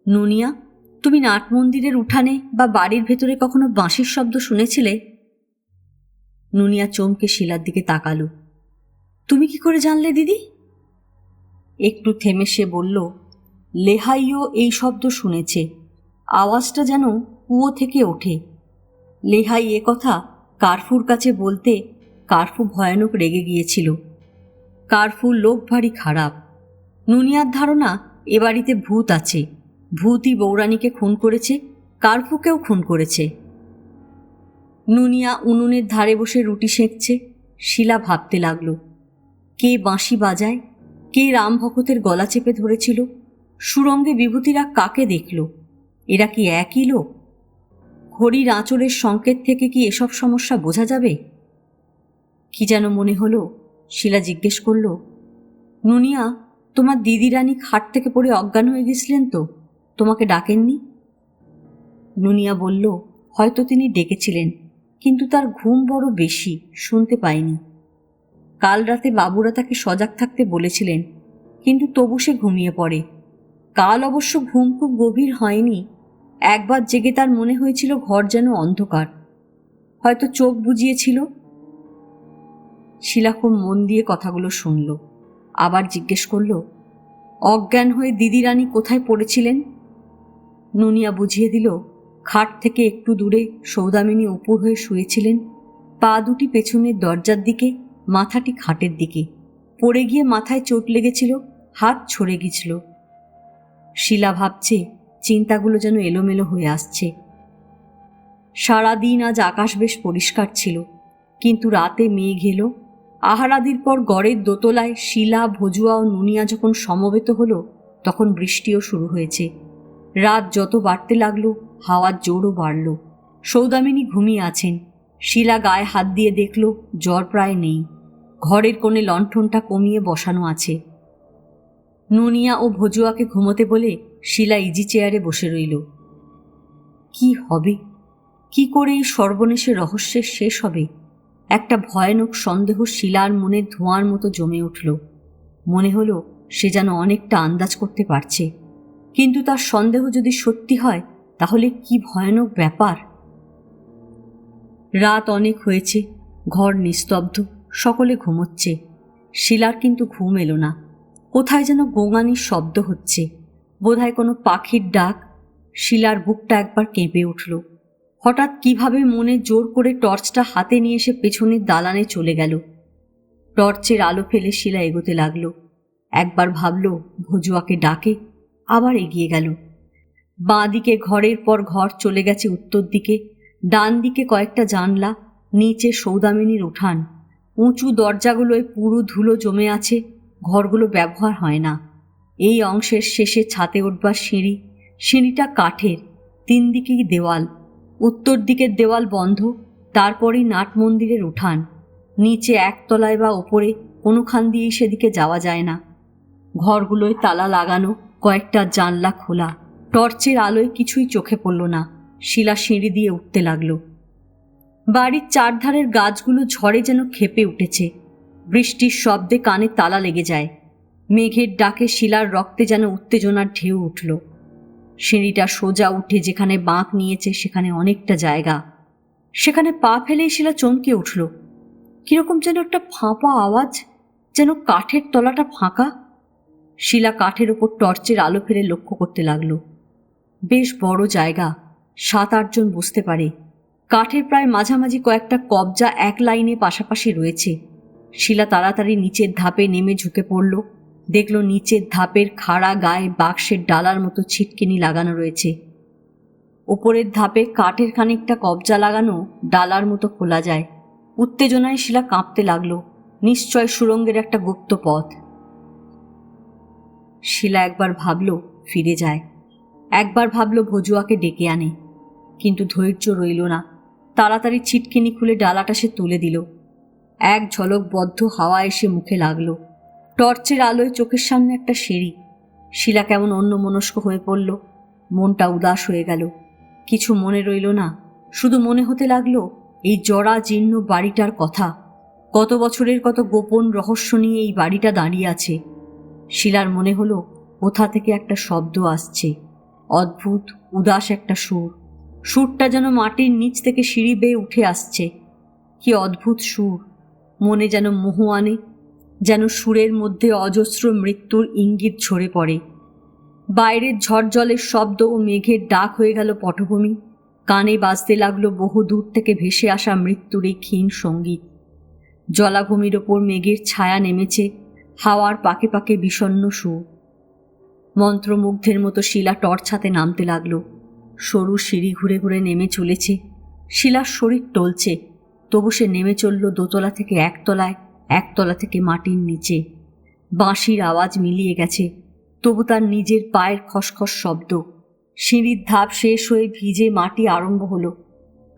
নুনিয়া, তুমি নাট মন্দিরের উঠানে বা বাড়ির ভেতরে কখনো বাঁশির শব্দ শুনেছিলে? নুনিয়া চমকে শিলার দিকে তাকালো। তুমি কি করে জানলে দিদি? একটু থেমে সে বলল, লেহাইও এই শব্দ শুনেছে। আওয়াজটা যেন কুয়ো থেকে ওঠে। লেহাই এ কথা কার্ফুর কাছে বলতে কার্ফু ভয়ানক রেগে গিয়েছিল। কার্ফুর লোক ভারী খারাপ। নুনিয়ার ধারণা এ বাড়িতে ভূত আছে। ভূতই বউরানীকে খুন করেছে, কার্ফুকেও খুন করেছে। নুনিয়া উনুনের ধারে বসে রুটি সেঁকছে। শিলা ভাবতে লাগল, কে বাঁশি বাজায়, কে রাম ভকতের গলা চেপে ধরেছিল, সুরঙ্গে বিভূতিরা কাকে দেখল? এরা কি একই লোক? ঘড়ির আঁচড়ের সংকেত থেকে কি এসব সমস্যা বোঝা যাবে? কি যেন মনে হলো। শিলা জিজ্ঞেস করল, নুনিয়া, তোমার দিদি রানী খাট থেকে পড়ে অজ্ঞান হয়ে গেছিলেন তো? তোমাকে ডাকেননি? নুনিয়া বলল, হয়তো তিনি ডেকেছিলেন, কিন্তু তার ঘুম বড় বেশি, শুনতে পাইনি। কাল রাতে বাবুরা তাকে সজাগ থাকতে বলেছিলেন, কিন্তু তবু সে ঘুমিয়ে পড়ে। কাল অবশ্য ঘুম খুব গভীর হয়নি। একবার জেগে তার মনে হয়েছিল ঘর যেন অন্ধকার। হয়তো চোখ বুজিয়েছিল। শিলা খুব মন দিয়ে কথাগুলো শুনল। আবার জিজ্ঞেস করল, অজ্ঞান হয়ে দিদি রানী কোথায় পড়েছিলেন? নুনিয়া বুঝিয়ে দিল, খাট থেকে একটু দূরে সৌদামিনী উপুর হয়ে শুয়েছিলেন, পা দুটি পেছনের দরজার দিকে, মাথাটি খাটের দিকে। পড়ে গিয়ে মাথায় চোট লেগেছিল, হাত ছড়ে গিয়েছিল। শিলা ভাবছে, চিন্তাগুলো যেন এলোমেলো হয়ে আসছে। সারাদিন আজ আকাশ বেশ পরিষ্কার ছিল। কিন্তু রাতে মেঘ এলো। আহারাদির পর গড়ের দোতলায় শিলা, ভজুয়া ও নুনিয়া যখন সমবেত হলো, তখন বৃষ্টিও শুরু হয়েছে। রাত যত বাড়তে লাগলো, হাওয়ার জোরও বাড়ল। সৌদামিনী ঘুমিয়ে আছেন। শিলা গায়ে হাত দিয়ে দেখল জ্বর প্রায় নেই। ঘরের কোণে লণ্ঠনটা কমিয়ে বসানো আছে। নুনিয়া ও ভজুয়াকে ঘুমোতে বলে শিলা ইজি চেয়ারে বসে রইল। কি হবে? কি করে এই সর্বনেশের রহস্যের শেষ হবে? একটা ভয়ানক সন্দেহ শিলার মনে ধোঁয়ার মতো জমে উঠল। মনে হলো সে যেন অনেকটা আন্দাজ করতে পারছে, কিন্তু তার সন্দেহ যদি সত্যি হয় তাহলে কি ভয়ানক ব্যাপার। রাত অনেক হয়েছে, ঘর নিস্তব্ধ, সকলে ঘুমোচ্ছে। শিলার কিন্তু ঘুম এলো না। কোথায় যেন গোঙানির শব্দ হচ্ছে, বোধহয় কোনো পাখির ডাক। শিলার বুকটা একবার কেঁপে উঠল। হঠাৎ কিভাবে মনে জোর করে টর্চটা হাতে নিয়ে এসে পেছনের দালানে চলে গেল। টর্চের আলো ফেলে শিলা এগোতে লাগল। একবার ভাবল ভজুয়াকে ডাকে, আবার এগিয়ে গেল। বাঁ দিকে ঘরের পর ঘর চলে গেছে উত্তর দিকে। ডান দিকে কয়েকটা জানলা, নিচে সৌদামিনীর উঠান। উঁচু দরজাগুলোয় পুরো ধুলো জমে আছে, ঘরগুলো ব্যবহার হয় না। এই অংশের শেষে ছাতে উঠবার সিঁড়ি। সিঁড়িটা কাঠের, 3 দিকেই দেওয়াল। উত্তর দিকের দেওয়াল বন্ধ, তারপরেই নাট মন্দিরের উঠান। নিচে একতলায় বা ওপরে কোনোখান দিয়েই সেদিকে যাওয়া যায় না। ঘরগুলোয় তালা লাগানো, কয়েকটা জানলা খোলা। টর্চের আলোয় কিছুই চোখে পড়ল না। শিলা সিঁড়ি দিয়ে উঠতে লাগলো। বাড়ির চারধারের গাছগুলো ঝড়ে যেন ক্ষেপে উঠেছে। বৃষ্টির শব্দে কানে তালা লেগে যায়। মেঘের ডাকে শিলার রক্তে যেন উত্তেজনার ঢেউ উঠল। সিঁড়িটা সোজা উঠে যেখানে বাঁক নিয়েছে সেখানে অনেকটা জায়গা। সেখানে পা ফেলেই শিলা চমকে উঠল। কিরকম যেন একটা ফাঁপা আওয়াজ, যেন কাঠের তলাটা ফাঁকা। শিলা কাঠের ওপর টর্চের আলো ফেলে লক্ষ্য করতে লাগলো। বেশ বড় জায়গা, 7-8 জন বসতে পারে। কাঠের প্রায় মাঝামাঝি কয়েকটা কবজা এক লাইনে পাশাপাশি রয়েছে। শিলা তাড়াতাড়ি নিচের ধাপে নেমে ঝুঁকে পড়ল। দেখল নিচের ধাপের খাড়া গায়ে বাক্সের ডালার মতো ছিটকিনি লাগানো রয়েছে। ওপরের ধাপে কাঠের খানিকটা কবজা লাগানো ডালার মতো খোলা যায়। উত্তেজনায় শিলা কাঁপতে লাগলো। নিশ্চয় সুড়ঙ্গের একটা গুপ্ত পথ। শিলা একবার ভাবল ফিরে যায়, একবার ভাবল ভজুয়াকে ডেকে আনে, কিন্তু ধৈর্য রইল না। তাড়াতাড়ি ছিটকিনি খুলে ডালাটা সে তুলে দিল। এক ঝলক বদ্ধ হাওয়া এসে মুখে লাগলো। টর্চের আলোয় চোখের সামনে একটা সিঁড়ি। শিলা কেমন অন্যমনস্ক হয়ে পড়ল। মনটা উদাস হয়ে গেল। কিছু মনে রইল না, শুধু মনে হতে লাগলো এই জরা জীর্ণ বাড়িটার কথা। কত বছরের কত গোপন রহস্য নিয়ে এই বাড়িটা দাঁড়িয়ে আছে। শিলার মনে হলো কোথা থেকে একটা শব্দ আসছে, অদ্ভুত উদাস একটা সুর। সুরটা যেন মাটির নিচ থেকে সিঁড়ি বেয়ে উঠে আসছে। কি অদ্ভুত সুর! মনে যেন মোহ আনে, যেন সুরের মধ্যে অজস্র মৃত্যুর ইঙ্গিত ঝরে পড়ে। বাইরের ঝড় জলের শব্দ ও মেঘের ডাক হয়ে গেল পটভূমি। কানে বাজতে লাগলো বহু দূর থেকে ভেসে আসা মৃত্যুর এই ক্ষীণ সঙ্গীত। জলাভূমির ওপর মেঘের ছায়া নেমেছে, হাওয়ার পাকে পাকে বিষণ্ণ সুর। মন্ত্রমুগ্ধের মতো শিলা টর্চ হাতে নামতে লাগলো। সরু সিঁড়ি ঘুরে ঘুরে নেমে চলেছে। শিলার শরীর টলছে, তবু সে নেমে চলল দোতলা থেকে একতলায়, একতলা থেকে মাটির নিচে। বাঁশির আওয়াজ মিলিয়ে গেছে, তবু তার নিজের পায়ের খসখস শব্দ। সিঁড়ির ধাপ শেষ হয়ে ভিজে মাটি আরম্ভ হলো।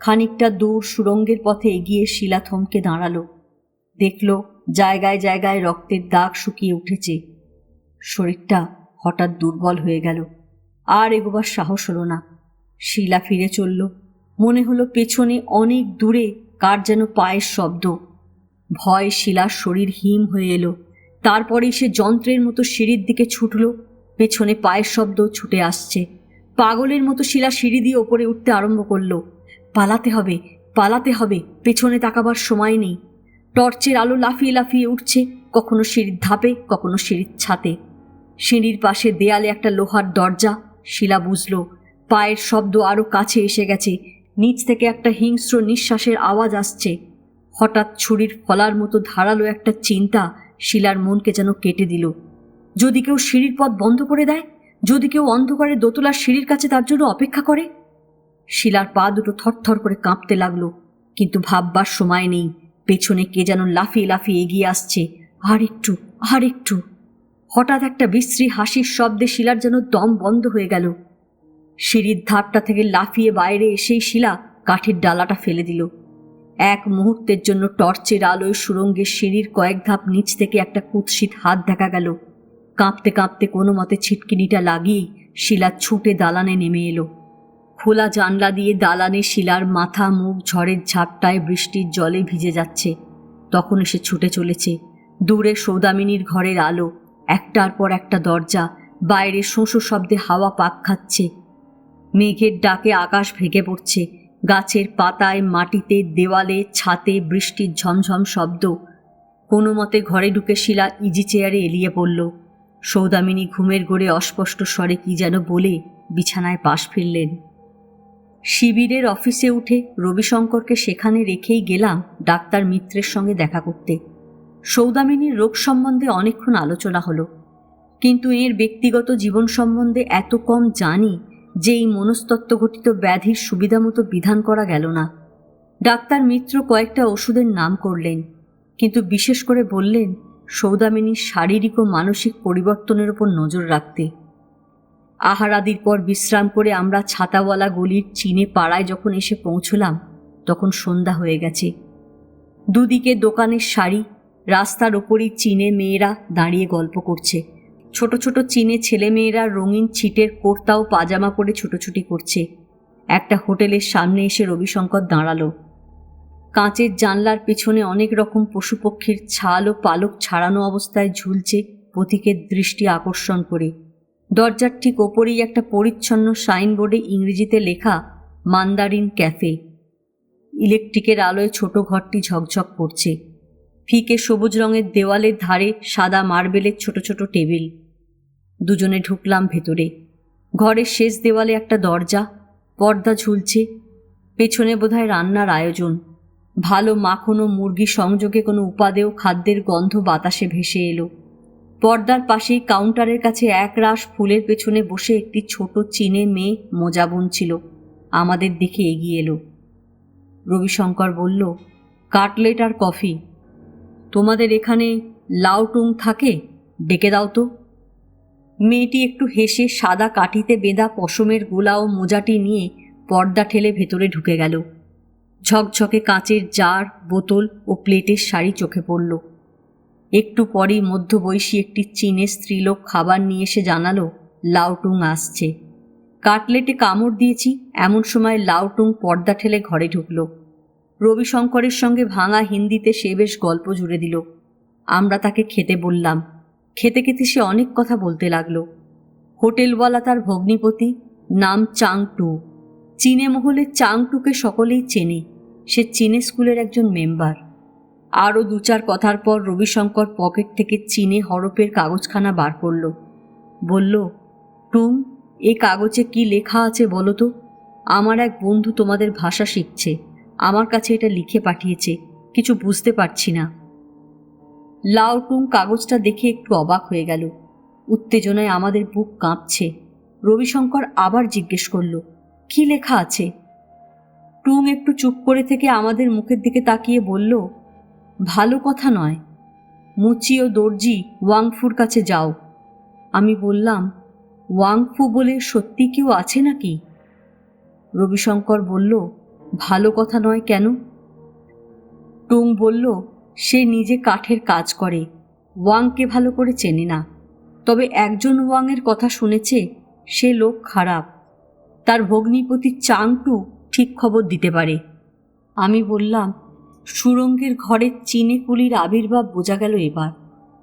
খানিকটা দূর সুড়ঙ্গের পথে এগিয়ে শিলা থমকে দাঁড়ালো। দেখল জায়গায় জায়গায় রক্তের দাগ শুকিয়ে উঠেছে। শরীরটা হঠাৎ দুর্বল হয়ে গেল। আর এগোবার সাহস হলো না। শিলা ফিরে চলল। মনে হলো পেছনে অনেক দূরে কার যেন পায়ের শব্দ। ভয় শিলার শরীর হিম হয়ে এলো। তারপরেই সে যন্ত্রের মতো সিঁড়ির দিকে ছুটল। পেছনে পায়ের শব্দ ছুটে আসছে। পাগলের মতো শিলা সিঁড়ি দিয়ে ওপরে উঠতে আরম্ভ করলো। পালাতে হবে, পালাতে হবে, পেছনে তাকাবার সময় নেই। টর্চের আলো লাফিয়ে লাফিয়ে উঠছে, কখনো সিঁড়ির ধাপে, কখনো সিঁড়ির ছাতে। সিঁড়ির পাশে দেয়ালে একটা লোহার দরজা। শিলা বুঝল পায়ের শব্দ আরো কাছে এসে গেছে। নিচ থেকে একটা হিংস্র নিঃশ্বাসের আওয়াজ আসছে। হঠাৎ ছুরির ফলার মতো ধারালো একটা চিন্তা শিলার মনকে যেন কেটে দিল। যদি কেউ সিঁড়ির পথ বন্ধ করে দেয়, যদি কেউ অন্ধকারে দোতলার সিঁড়ির কাছে তার জন্য অপেক্ষা করে। শিলার পা দুটো থরথর করে কাঁপতে লাগলো, কিন্তু ভাববার সময় নেই। পেছনে কে যেন লাফিয়ে লাফিয়ে এগিয়ে আসছে। আর একটু। হঠাৎ একটা বিশ্রী হাসির শব্দে শিলার যেন দম বন্ধ হয়ে গেল। সিঁড়ির ধাপটা থেকে লাফিয়ে বাইরে এসেই শিলা কাঠের ডালাটা ফেলে দিল। এক মুহূর্তের জন্য টর্চের আলোয় সুড়ঙ্গের সিঁড়ির কয়েক ধাপ নিচ থেকে একটা কুৎসিত হাত দেখা গেল। কাঁপতে কাঁপতে কোনো মতে ছিটকিনিটা লাগিয়েই শিলা ছুটে দালানে নেমে এলো। খোলা জানলা দিয়ে দালানে শিলার মাথা মুখ ঝড়ের ঝাপটায় বৃষ্টির জলে ভিজে যাচ্ছে। তখন এসে ছুটে চলেছে। দূরে সৌদামিনীর ঘরের আলো, একটার পর একটা দরজা, বাইরে শোঁশো শব্দে হাওয়া পাক খাচ্ছে। মেঘের ডাকে আকাশ ভেঙে পড়ছে। গাছের পাতায়, মাটিতে, দেওয়ালে, ছাতে বৃষ্টির ঝমঝম শব্দ। কোনো মতে ঘরে ঢুকে শিলা ইজি চেয়ারে এলিয়ে পড়ল। সৌদামিনী ঘুমের ঘোরে অস্পষ্ট স্বরে কি যেন বলে বিছানায় পাশ ফিরলেন। শিবিরের অফিসে উঠে রবিশঙ্করকে সেখানে রেখেই গেলাম ডাক্তার মিত্রের সঙ্গে দেখা করতে। সৌদামিনীর রোগ সম্বন্ধে অনেকক্ষণ আলোচনা হলো, কিন্তু এর ব্যক্তিগত জীবন সম্বন্ধে এত কম জানি যে এই মনস্তত্ত্বঘটিত ব্যাধির সুবিধামতো বিধান করা গেল না। ডাক্তার মিত্র কয়েকটা ওষুধের নাম করলেন, কিন্তু বিশেষ করে বললেন সৌদামিনীর শারীরিক ও মানসিক পরিবর্তনের উপর নজর রাখতে। আহারাদির পর বিশ্রাম করে আমরা ছাতাওয়ালা গলির চীনে পাড়ায় যখন এসে পৌঁছলাম তখন সন্ধ্যা হয়ে গেছে। দুদিকে দোকানের সারি, রাস্তার ওপরই চীনে মেয়েরা দাঁড়িয়ে গল্প করছে। ছোট ছোট চীনে ছেলেমেয়েরা রঙিন ছিটের কুর্তা ও পাজামা পরে ছুটোছুটি করছে। একটা হোটেলের সামনে এসে রবিশঙ্কর দাঁড়ালো। কাঁচের জানলার পেছনে অনেক রকম পশুপক্ষীর ছাল ও পালক ছাড়ানো অবস্থায় ঝুলছে পথিকের দৃষ্টি আকর্ষণ করে। দরজার ঠিক ওপরেই একটা পরিচ্ছন্ন সাইনবোর্ডে ইংরেজিতে লেখা মান্দারিন ক্যাফে। ইলেকট্রিকের আলোয় ছোট ঘরটি ঝকঝক করছে। ফিকে সবুজ রঙের দেওয়ালের ধারে সাদা মার্বেলের ছোট ছোট টেবিল। দুজনে ঢুকলাম ভেতরে। ঘরের শেষ দেওয়ালে একটা দরজা, পর্দা ঝুলছে। পেছনে বোধহয় রান্নার আয়োজন। ভালো মাখন ও মুরগি সংযোগে কোনো উপাদেয় খাদ্যের গন্ধ বাতাসে ভেসে এলো। পর্দার পাশেই কাউন্টারের কাছে একরাশ ফুলের পেছনে বসে একটি ছোট চীনে মেয়ে মোজা বুনছিল। আমাদের দিকে এগিয়ে এলো। রবিশঙ্কর বলল, কাটলেট আর কফি। তোমাদের এখানে লাউটুং থাকে? ডেকে দাও তো। মেয়েটি একটু হেসে সাদা কাঠিতে বেঁধা পশমের গোলা ও মোজাটি নিয়ে পর্দা ঠেলে ভেতরে ঢুকে গেল। ঝকঝকে কাঁচের জার, বোতল ও প্লেটের শাড়ি চোখে পড়ল। একটু পরেই মধ্যবয়সী একটি চীনে স্ত্রীলোক খাবার নিয়ে এসে জানালো লাউটুং আসছে। কাটলেটে কামড় দিয়েছি এমন সময় লাউটুং পর্দা ঠেলে ঘরে ঢুকল। রবিশঙ্করের সঙ্গে ভাঙা হিন্দিতে সে বেশ গল্প জুড়ে দিল। আমরা তাকে খেতে বললাম। খেতে খেতে সে অনেক কথা বলতে লাগলো। হোটেলওয়ালা তার ভগ্নিপতি, নাম চাংটু। চীনে মহলে চাংটুকে সকলেই চেনে। সে চীনে স্কুলের একজন মেম্বার। আরও দু চার কথার পর রবিশঙ্কর পকেট থেকে চীনে হরফের কাগজখানা বার করল। বলল, টুং, এই কাগজে কি লেখা আছে বলো তো? আমার এক বন্ধু তোমাদের ভাষা শিখছে, আমার কাছে এটা লিখে পাঠিয়েছে, কিছু বুঝতে পারছি না। লাউটুং কাগজটা দেখে একটু অবাক হয়ে গেল। উত্তেজনায় আমাদের বুক কাঁপছে। রবিশঙ্কর আবার জিজ্ঞেস করল, কি লেখা আছে? টুং একটু চুপ করে থেকে আমাদের মুখের দিকে তাকিয়ে বলল, ভালো কথা নয়, মুচি ও দর্জি ওয়াংফুর কাছে যাও। আমি বললাম, ওয়াংফু বলে সত্যি কেউ আছে নাকি? রবিশঙ্কর বলল, ভালো কথা নয় কেন? টুং বলল, সে নিজে কাঠের কাজ করে, ওয়াংকে ভালো করে চেনে না, তবে একজন ওয়াংয়ের কথা শুনেছে, সে লোক খারাপ। তার ভগ্নিপতি চাংটু ঠিক খবর দিতে পারে। আমি বললাম, সুরঙ্গের ঘরের চীনে কুলির আবির্ভাব বোঝা গেল এবার,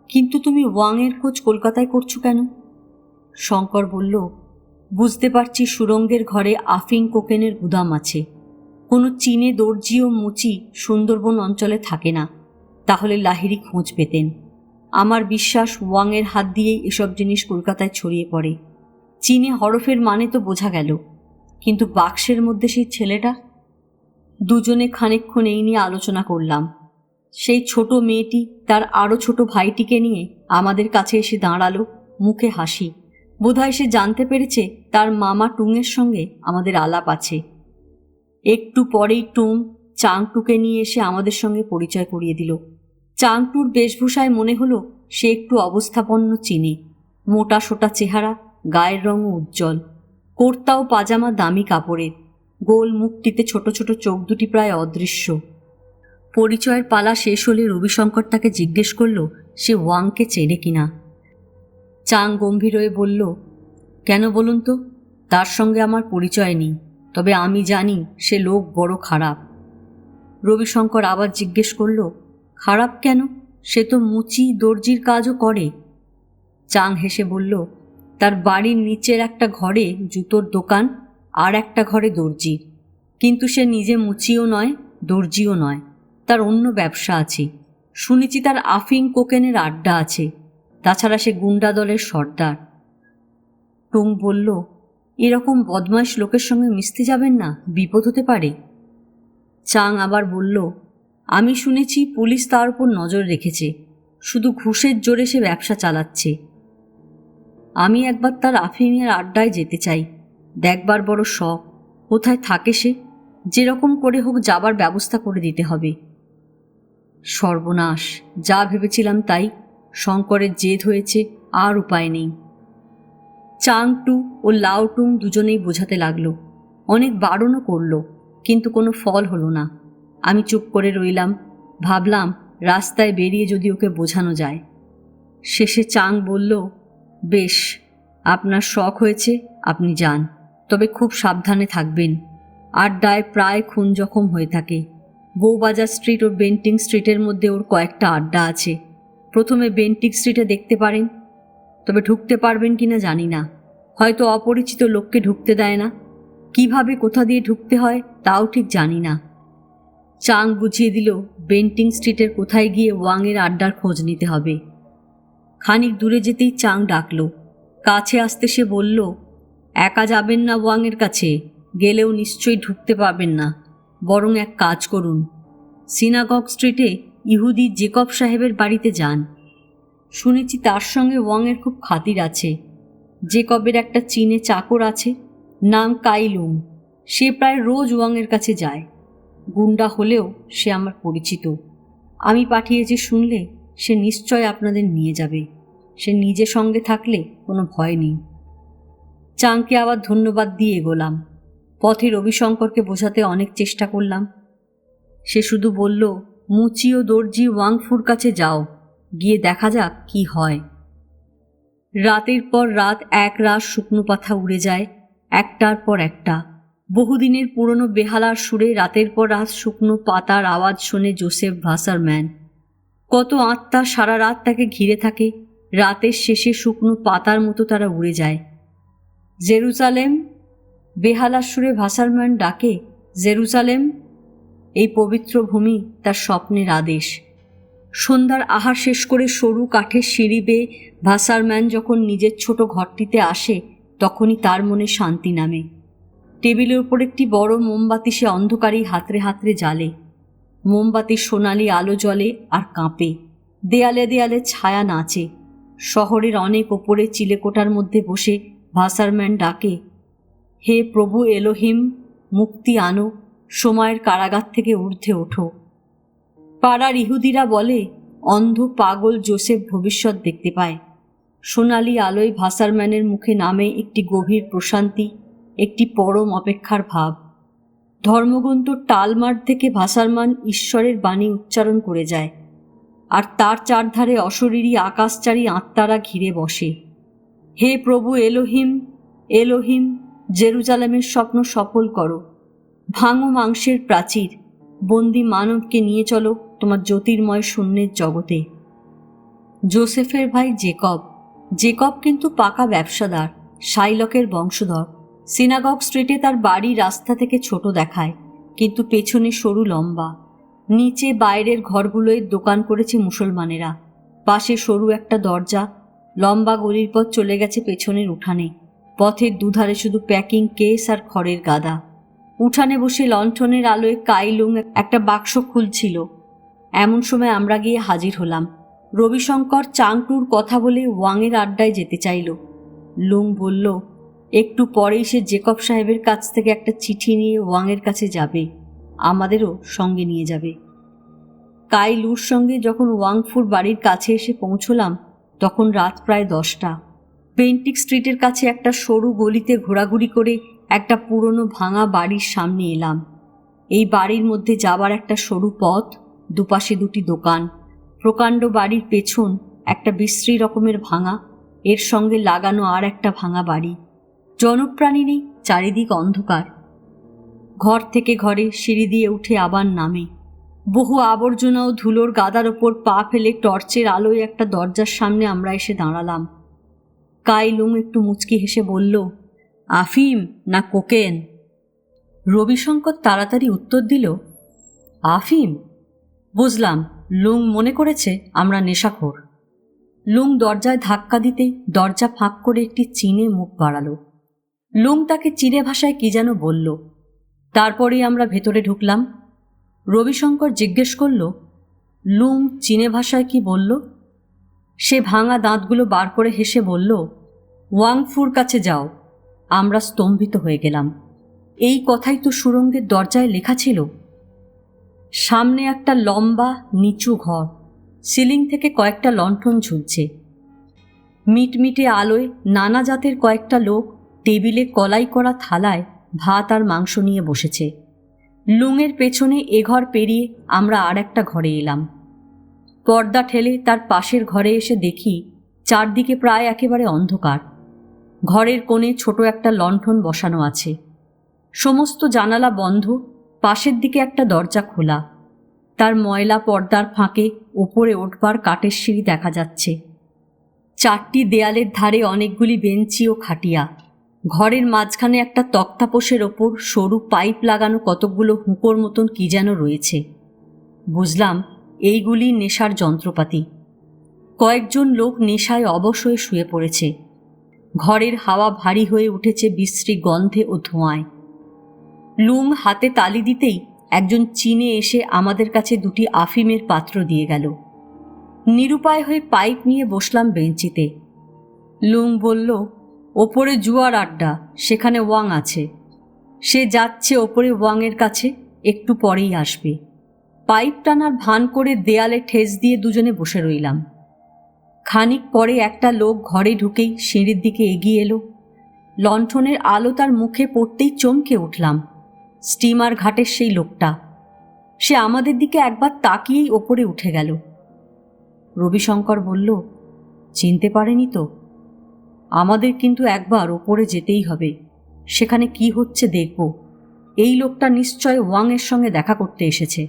কিন্তু তুমি ওয়াংয়ের খোঁজ কলকাতায় করছো কেন? শঙ্কর বলল, বুঝতে পারছি সুরঙ্গের ঘরে আফিং কোকেনের গুদাম আছে। কোনো চীনে দর্জি ও মুচি সুন্দরবন অঞ্চলে থাকে না, তাহলে লাহিড়ী খোঁজ পেতেন। আমার বিশ্বাস ওয়াংয়ের হাত দিয়েই এসব জিনিস কলকাতায় ছড়িয়ে পড়ে। চীনে হরফের মানে তো বোঝা গেল, কিন্তু বাক্সের মধ্যে সেই ছেলেটা। দুজনে খানিকক্ষণ এই নিয়ে আলোচনা করলাম। সেই ছোট মেয়েটি তার আরও ছোট ভাইটিকে নিয়ে আমাদের কাছে এসে দাঁড়ালো, মুখে হাসি। বোধহয় সে জানতে পেরেছে তার মামা টুংয়ের সঙ্গে আমাদের আলাপ আছে। একটু পরেই টুং চাংটুকে নিয়ে এসে আমাদের সঙ্গে পরিচয় করিয়ে দিল। চাংটুর বেশভূষায় মনে হলো সে একটু অবস্থাপন্ন চিনে। মোটা সোটা চেহারা, গায়ের রঙও উজ্জ্বল, কুর্তা ও পাজামা দামি কাপড়ের, গোল মুখটিতে ছোট ছোট চোখ দুটি প্রায় অদৃশ্য। পরিচয়ের পালা শেষ হলে রবিশঙ্কর তাকে জিজ্ঞেস করল সে ওয়াংকে চেনে কিনা। চাং গম্ভীর হয়ে বলল, কেন বলুন তো? তার সঙ্গে আমার পরিচয় নেই, তবে আমি জানি সে লোক বড় খারাপ। রবিশঙ্কর আবার জিজ্ঞেস করল, খারাপ কেন? সে তো মুচি দর্জির কাজও করে। চাং হেসে বলল, তার বাড়ির নিচের একটা ঘরে জুতোর দোকান, আর একটা ঘরে দর্জি। কিন্তু সে নিজে মুচিও নয়, দর্জিও নয়, তার অন্য ব্যবসা আছে। শুনেছি তার আফিং কোকেনের আড্ডা আছে। তাছাড়া সে গুন্ডা দলের সর্দার। টুং বলল, এরকম বদমাইশ লোকের সঙ্গে মিশতে যাবেন না, বিপদ হতে পারে। চাং আবার বলল, আমি শুনেছি পুলিশ তার উপর নজর রেখেছে, শুধু ঘুষের জোরে সে ব্যবসা চালাচ্ছে। আমি একবার তার আফিংয়ের আড্ডায় যেতে চাই, দেখবার বড় শখ। কোথায় থাকে সে? যেরকম করে হোক যাবার ব্যবস্থা করে দিতে হবে। সর্বনাশ, যা ভেবেছিলাম তাই। শঙ্করের জেদ হয়েছে, আর উপায় নেই। চাংটু ও লাউটুং দুজনেই বোঝাতে লাগলো, অনেক বারণও করল, কিন্তু কোনো ফল হলো না। আমি চুপ করে রইলাম, ভাবলাম রাস্তায় বেরিয়ে যদি ওকে বোঝানো যায়। শেষে চাং বলল, বেশ, আপনার শখ হয়েছে, আপনি যান, তবে খুব সাবধানে থাকবেন। আড্ডায় প্রায় খুন জখম হয়ে থাকে। বউবাজার স্ট্রিট ও বেন্টিং স্ট্রিটের মধ্যে ওর কয়েকটা আড্ডা আছে। প্রথমে বেন্টিং স্ট্রিটে দেখতে পারেন, তবে ঢুকতে পারবেন কিনা জানি না। হয়তো অপরিচিত লোককে ঢুকতে দেয় না। কিভাবে কোথা দিয়ে ঢুকতে হয় তাও ঠিক জানি না। চাং বুঝিয়ে দিল বেন্টিং স্ট্রিটের কোথায় গিয়ে ওয়াংয়ের আড্ডার খোঁজ নিতে হবে। খানিক দূরে যেতেই চাং ডাকল। কাছে আসতে সে বলল, একা যাবেন না ওয়াংয়ের কাছে, গেলেও নিশ্চয়ই ঢুকতে পারবেন না। বরং এক কাজ করুন, সিনাগগ স্ট্রিটে ইহুদি জেকব সাহেবের বাড়িতে যান। শুনেছি তার সঙ্গে ওয়াংয়ের খুব খাতির আছে। জেকবের একটা চীনে চাকর আছে, নাম কাইলুং। সে প্রায় রোজ ওয়াংয়ের কাছে যায়। গুন্ডা হলেও সে আমার পরিচিত। আমি পাঠিয়েছি শুনলে সে নিশ্চয় আপনাদের নিয়ে যাবে। সে নিজে সঙ্গে থাকলে কোনো ভয় নেই। চাংকে আবার ধন্যবাদ দিয়ে এগোলাম। পথে রবিশঙ্করকে বোঝাতে অনেক চেষ্টা করলাম। সে শুধু বলল, মুচি ও দর্জি ওয়াংফুর কাছে যাও, গিয়ে দেখা যাক কি হয়। রাতের পর রাত এক রাত শুকনো পাতা উড়ে যায়, একটার পর একটা। বহুদিনের পুরনো বেহালার সুরে রাতের পর রাত শুকনো পাতার আওয়াজ শোনে জোসেফ ভাসারম্যান। কত আত্মা সারা রাত তাকে ঘিরে থাকে, রাতের শেষে শুকনো পাতার মতো তারা উড়ে যায়। জেরুজালেম, বেহালার সুরে ভাসারম্যান ডাকে, জেরুজালেম। এই পবিত্র ভূমি তার স্বপ্নের আদেশ। সন্ধ্যার আহার শেষ করে সরু কাঠের সিঁড়ি বেয়ে ভাসারম্যান যখন নিজের ছোট ঘরটিতে আসে, তখনই তার মনে শান্তি নামে। টেবিলের উপর একটি বড় মোমবাতি সে অন্ধকারেই হাতড়ে হাতড়ে জ্বালে। মোমবাতির সোনালি আলো জ্বলে আর কাঁপে। দেয়ালে দেয়ালে ছায়া নাচে। শহরের অনেক ওপরে চিলেকোঠার মধ্যে বসে ভাসারম্যান ডাকে, হে প্রভু এলোহিম, মুক্তি আনো, সময়ের কারাগার থেকে ঊর্ধ্বে ওঠো। পাড়ার ইহুদিরা বলে, অন্ধ পাগল জোসেফ ভবিষ্যৎ দেখতে পায়। সোনালি আলোয় ভাসারম্যানের মুখে নামে একটি গভীর প্রশান্তি, একটি পরম অপেক্ষার ভাব। ধর্মগ্রন্থ টালমার্ট থেকে ভাসারম্যান ঈশ্বরের বাণী উচ্চারণ করে যায়, আর তার চারধারে অশরীরী আকাশচারী আত্মারা ঘিরে বসে। হে প্রভু এলোহিম, এলোহিম, জেরুজালেমের স্বপ্ন সফল করো। ভাঙো মাংসের প্রাচীর, বন্দি মানবকে নিয়ে চলো তোমার জ্যোতির্ময় শূন্যের জগতে। জোসেফের ভাই জেকব। জেকব কিন্তু পাকা ব্যবসাদার, শাইলকের বংশধর। সিনাগগ স্ট্রিটে তার বাড়ি রাস্তা থেকে ছোট দেখায়, কিন্তু পেছনে সরু লম্বা। নিচে বাইরের ঘরগুলোয় দোকান করেছে মুসলমানেরা। পাশে সরু একটা দরজা, লম্বা গলির পথ চলে গেছে পেছনের উঠানে। পথের দুধারে শুধু প্যাকিং কেস আর খড়ের গাদা। উঠানে বসে লণ্ঠনের আলোয় কাইলুং একটা বাক্স খুলছিল। এমন সময় আমরা গিয়ে হাজির হলাম। রবিশঙ্কর চাংটুর কথা বলে ওয়াংয়ের আড্ডায় যেতে চাইল। লুং বলল, একটু পরেই সে জেকব সাহেবের কাছ থেকে একটা চিঠি নিয়ে ওয়াংয়ের কাছে যাবে। আমাদেরও সঙ্গে নিয়ে যাবে। কাই লুর সঙ্গে যখন ওয়াংফুর বাড়ির কাছে এসে পৌঁছলাম তখন রাত প্রায় 10টা। পেন্টিক স্ট্রিটের কাছে একটা সরু গলিতে ঘোরাঘুরি করে একটা পুরনো ভাঙা বাড়ির সামনে এলাম। এই বাড়ির মধ্যে যাবার একটা সরু পথ, দুপাশে দুটি দোকান, প্রকাণ্ড বাড়ির পেছন একটা বিশ্রী রকমের ভাঙা, এর সঙ্গে লাগানো আর একটা ভাঙা বাড়ি। জনপ্রাণী নেই, চারিদিক অন্ধকার। ঘর থেকে ঘরে সিঁড়ি দিয়ে উঠে আবার নামে। বহু আবর্জনা ও ধুলোর গাদার ওপর পা ফেলে টর্চের আলোয় একটা দরজার সামনে আমরা এসে দাঁড়ালাম। কাই লুং একটু মুচকি হেসে বলল, আফিম না কোকেন? রবিশঙ্কর তাড়াতাড়ি উত্তর দিল, আফিম। বুঝলাম, লুং মনে করেছে আমরা নেশাখোর। লুং দরজায় ধাক্কা দিতেই দরজা ফাঁক করে একটি চীনে মুখ বাড়ালো। লুং তাকে চীনে ভাষায় কি যেন বলল। তারপরেই আমরা ভেতরে ঢুকলাম। রবিশঙ্কর জিজ্ঞেস করল, লুং চীনে ভাষায় কি বলল? সে ভাঙা দাঁতগুলো বার করে হেসে বলল, ওয়াংফুর কাছে যাও। আমরা স্তম্ভিত হয়ে গেলাম। এই কথাই তো সুড়ঙ্গের দরজায় লেখা ছিল। সামনে একটা লম্বা নিচু ঘর, সিলিং থেকে কয়েকটা লণ্ঠন ঝুলছে। মিটমিটে আলোয় নানা জাতের কয়েকটা লোক টেবিলে কলাই করা থালায় ভাত আর মাংস নিয়ে বসেছে। লুংয়ের পেছনে এ ঘর পেরিয়ে আমরা আর একটা ঘরে এলাম। পর্দা ঠেলে তার পাশের ঘরে এসে দেখি চারদিকে প্রায় একেবারে অন্ধকার। ঘরের কোণে ছোট একটা লণ্ঠন বসানো আছে। সমস্ত জানালা বন্ধ, পাশের দিকে একটা দরজা খোলা। তার ময়লা পর্দার ফাঁকে ওপরে ওঠবার কাঠের সিঁড়ি দেখা যাচ্ছে। চারটি দেয়ালের ধারে অনেকগুলি বেঞ্চি ও খাটিয়া। ঘরের মাঝখানে একটা তক্তাপোষের ওপর সরু পাইপ লাগানো কতকগুলো হুঁকোর মতন কি যেন রয়েছে। বুঝলাম এইগুলি নেশার যন্ত্রপাতি। কয়েকজন লোক নেশায় অবশ হয়ে শুয়ে পড়েছে। ঘরের হাওয়া ভারী হয়ে উঠেছে বিশ্রী গন্ধে ও ধোঁয়ায়। লুং হাতে তালি দিতেই একজন চীনে এসে আমাদের কাছে দুটি আফিমের পাত্র দিয়ে গেল। নিরুপায় হয়ে পাইপ নিয়ে বসলাম বেঞ্চিতে। লুং বলল, ওপরে জুয়ার আড্ডা, সেখানে ওয়াং আছে। সে যাচ্ছে ওপরে ওয়াংয়ের কাছে, একটু পরেই আসবে। পাইপ টানার ভান করে দেয়ালে ঠেস দিয়ে দুজনে বসে রইলাম। খানিক পরে একটা লোক ঘরে ঢুকেই সিঁড়ির দিকে এগিয়ে এলো। লণ্ঠনের আলো তার মুখে পড়তেই চমকে উঠলাম। স্টিমার ঘাটের সেই লোকটা। সে আমাদের দিকে একবার তাকিয়েই ওপরে উঠে গেল। রবিশঙ্কর বলল, চিনতে পারেনি তো? আমাদের কিন্তু একবার ওপরে যেতেই হবে, সেখানে কি হচ্ছে দেখব। এই লোকটা নিশ্চয় ওয়াংয়ের সঙ্গে দেখা করতে এসেছে।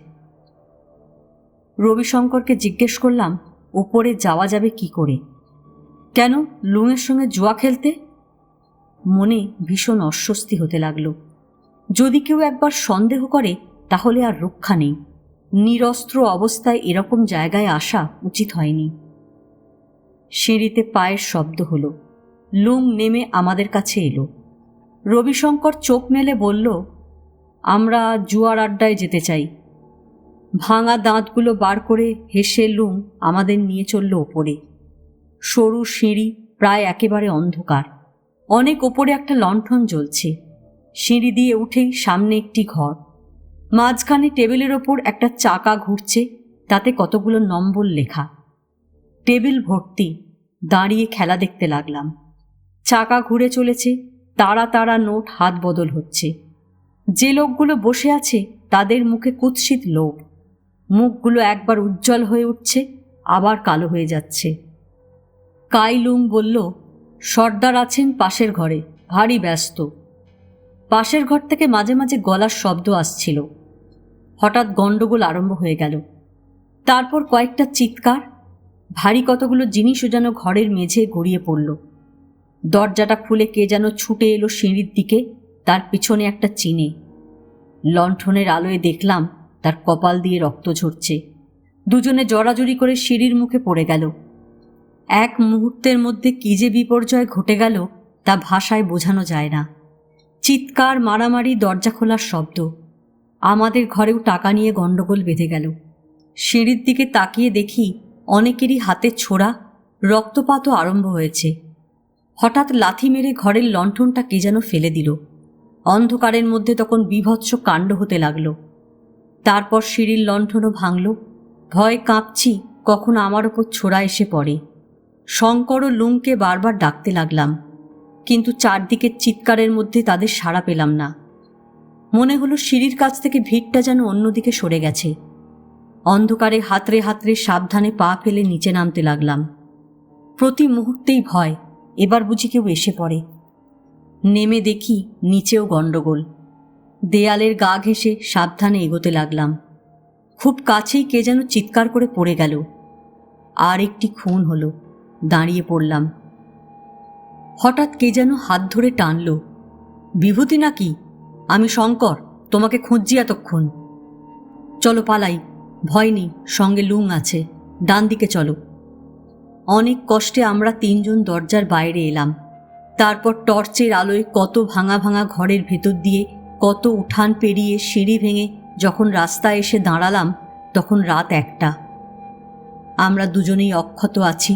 রবিশঙ্করকে জিজ্ঞেস করলাম, ওপরে যাওয়া যাবে কি করে? কেন, লুংয়ের সঙ্গে জুয়া খেলতে? মনে ভীষণ অস্বস্তি হতে লাগলো। যদি কেউ একবার সন্দেহ করে তাহলে আর রক্ষা নেই। নিরস্ত্র অবস্থায় এরকম জায়গায় আসা উচিত হয়নি। সিঁড়িতে পায়ের শব্দ হলো। লুং নেমে আমাদের কাছে এলো। রবিশঙ্কর চোখ মেলে বলল, আমরা জুয়ার আড্ডায় যেতে চাই। ভাঙা দাঁতগুলো বার করে হেসে লুং আমাদের নিয়ে চলল ওপরে। সরু সিঁড়ি, প্রায় একেবারে অন্ধকার। অনেক ওপরে একটা লণ্ঠন জ্বলছে। সিঁড়ি দিয়ে উঠেই সামনে একটি ঘর। মাঝখানে টেবিলের ওপর একটা চাকা ঘুরছে, তাতে কতগুলো নম্বর লেখা। টেবিল ভর্তি। দাঁড়িয়ে খেলা দেখতে লাগলাম। চাকা ঘুরে চলেছে, তারা তারা নোট হাত বদল হচ্ছে। যে লোকগুলো বসে আছে তাদের মুখে কুৎসিত লোভ। মুখগুলো একবার উজ্জ্বল হয়ে উঠছে, আবার কালো হয়ে যাচ্ছে। কাই লুং বলল, সর্দার আছেন পাশের ঘরে, ভারী ব্যস্ত। পাশের ঘর থেকে মাঝে মাঝে গলার শব্দ আসছিল। হঠাৎ গণ্ডগোল আরম্ভ হয়ে গেল। তারপর কয়েকটা চিৎকার। ভারী কতগুলো জিনিসও যেন ঘরের মেঝে গড়িয়ে পড়ল। দরজাটা খুলে কে যেন ছুটে এলো সিঁড়ির দিকে, তার পিছনে একটা চীনে। লণ্ঠনের আলোয় দেখলাম তার কপাল দিয়ে রক্ত ঝরছে। দুজনে জড়াজড়ি করে সিঁড়ির মুখে পড়ে গেল। এক মুহূর্তের মধ্যে কি যে বিপর্যয় ঘটে গেল তা ভাষায় বোঝানো যায় না। চিৎকার, মারামারি, দরজা খোলার শব্দ। আমাদের ঘরেও টাকা নিয়ে গণ্ডগোল বেঁধে গেল। সিঁড়ির দিকে তাকিয়ে দেখি অনেকেরই হাতে ছোড়া, রক্তপাতও আরম্ভ হয়েছে। হঠাৎ লাথি মেরে ঘরের লণ্ঠনটা কে যেন ফেলে দিল। অন্ধকারের মধ্যে তখন বীভৎস কাণ্ড হতে লাগলো। তারপর সিঁড়ির লণ্ঠনও ভাঙল। ভয়ে কাঁপছি কখন আমার ওপর ছোড়া এসে পড়ে। শঙ্কর ও লুংকে বারবার ডাকতে লাগলাম, কিন্তু চারদিকের চিৎকারের মধ্যে তাদের সাড়া পেলাম না। মনে হলো সিঁড়ির কাছ থেকে ভিড়টা যেন অন্যদিকে সরে গেছে। অন্ধকারে হাতড়ে হাতড়ে সাবধানে পা ফেলে নিচে নামতে লাগলাম। প্রতি মুহূর্তেই ভয়, এবার বুঝি কেউ এসে পড়ে। নেমে দেখি নিচেও গণ্ডগোল। দেয়ালের গা ঘেঁষে সাবধানে এগোতে লাগলাম। খুব কাছেই কে যেন চিৎকার করে পড়ে গেল। আর একটি খুন হলো। দাঁড়িয়ে পড়লাম। হঠাৎ কে যেন হাত ধরে টানল। বিভূতি নাকি? আমি শঙ্কর, তোমাকে খুঁজছি এতক্ষণ। চলো পালাই, ভয় নেই, সঙ্গে লুং আছে, ডান দিকে চলো। অনেক কষ্টে আমরা তিনজন দরজার বাইরে এলাম। তারপর টর্চের আলোয় কত ভাঙা ভাঙা ঘরের ভেতর দিয়ে, কত উঠান পেরিয়ে সিঁড়ি ভেঙে যখন রাস্তায় এসে দাঁড়ালাম, তখন রাত 1টা। আমরা দুজনেই অক্ষত আছি,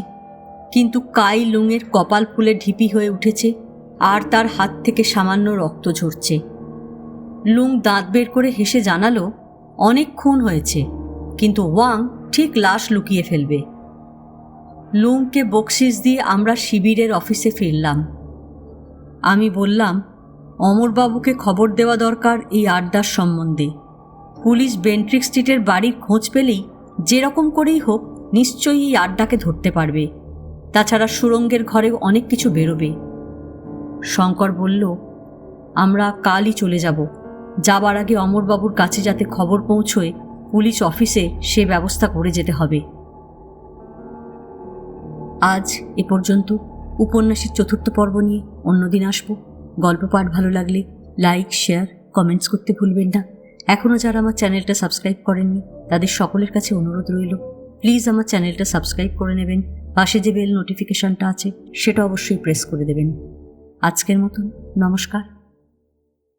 কিন্তু কাই লুংয়ের কপাল ফুলে ঢিপি হয়ে উঠেছে আর তার হাত থেকে সামান্য রক্ত ঝরছে। লুং দাঁত বের করে হেসে জানালো, অনেক খুন হয়েছে, কিন্তু ওয়াং ঠিক লাশ লুকিয়ে ফেলবে। লুংকে বকশিস দিয়ে আমরা শিবিরের অফিসে ফিরলাম। আমি বললাম, অমরবাবুকে খবর দেওয়া দরকার এই আড্ডার সম্বন্ধে। পুলিশ বেন্ট্রিক স্ট্রিটের বাড়ির খোঁজ পেলেই যেরকম করেই হোক নিশ্চয়ই এই আড্ডাকে ধরতে পারবে। তাছাড়া সুরঙ্গের ঘরেও অনেক কিছু বেরোবে। শঙ্কর বলল, আমরা কালই চলে যাব। যাবার আগে অমরবাবুর কাছে যাতে খবর পৌঁছয়, পুলিশ অফিসে সে ব্যবস্থা করে যেতে হবে। আজ এ পর্যন্ত। উপন্যাসের 4র্থ পর্ব নিয়ে অন্যদিন আসব। গল্প পাঠ ভালো লাগলে লাইক, শেয়ার, কমেন্টস করতে ভুলবেন না। এখনও যারা আমার চ্যানেলটা সাবস্ক্রাইব করেননি তাদের সকলের কাছে অনুরোধ রইল, প্লিজ আমার চ্যানেলটা সাবস্ক্রাইব করে নেবেন। পাশে যে বেল নোটিফিকেশনটা আছে সেটা অবশ্যই প্রেস করে দেবেন। আজকের মতন নমস্কার।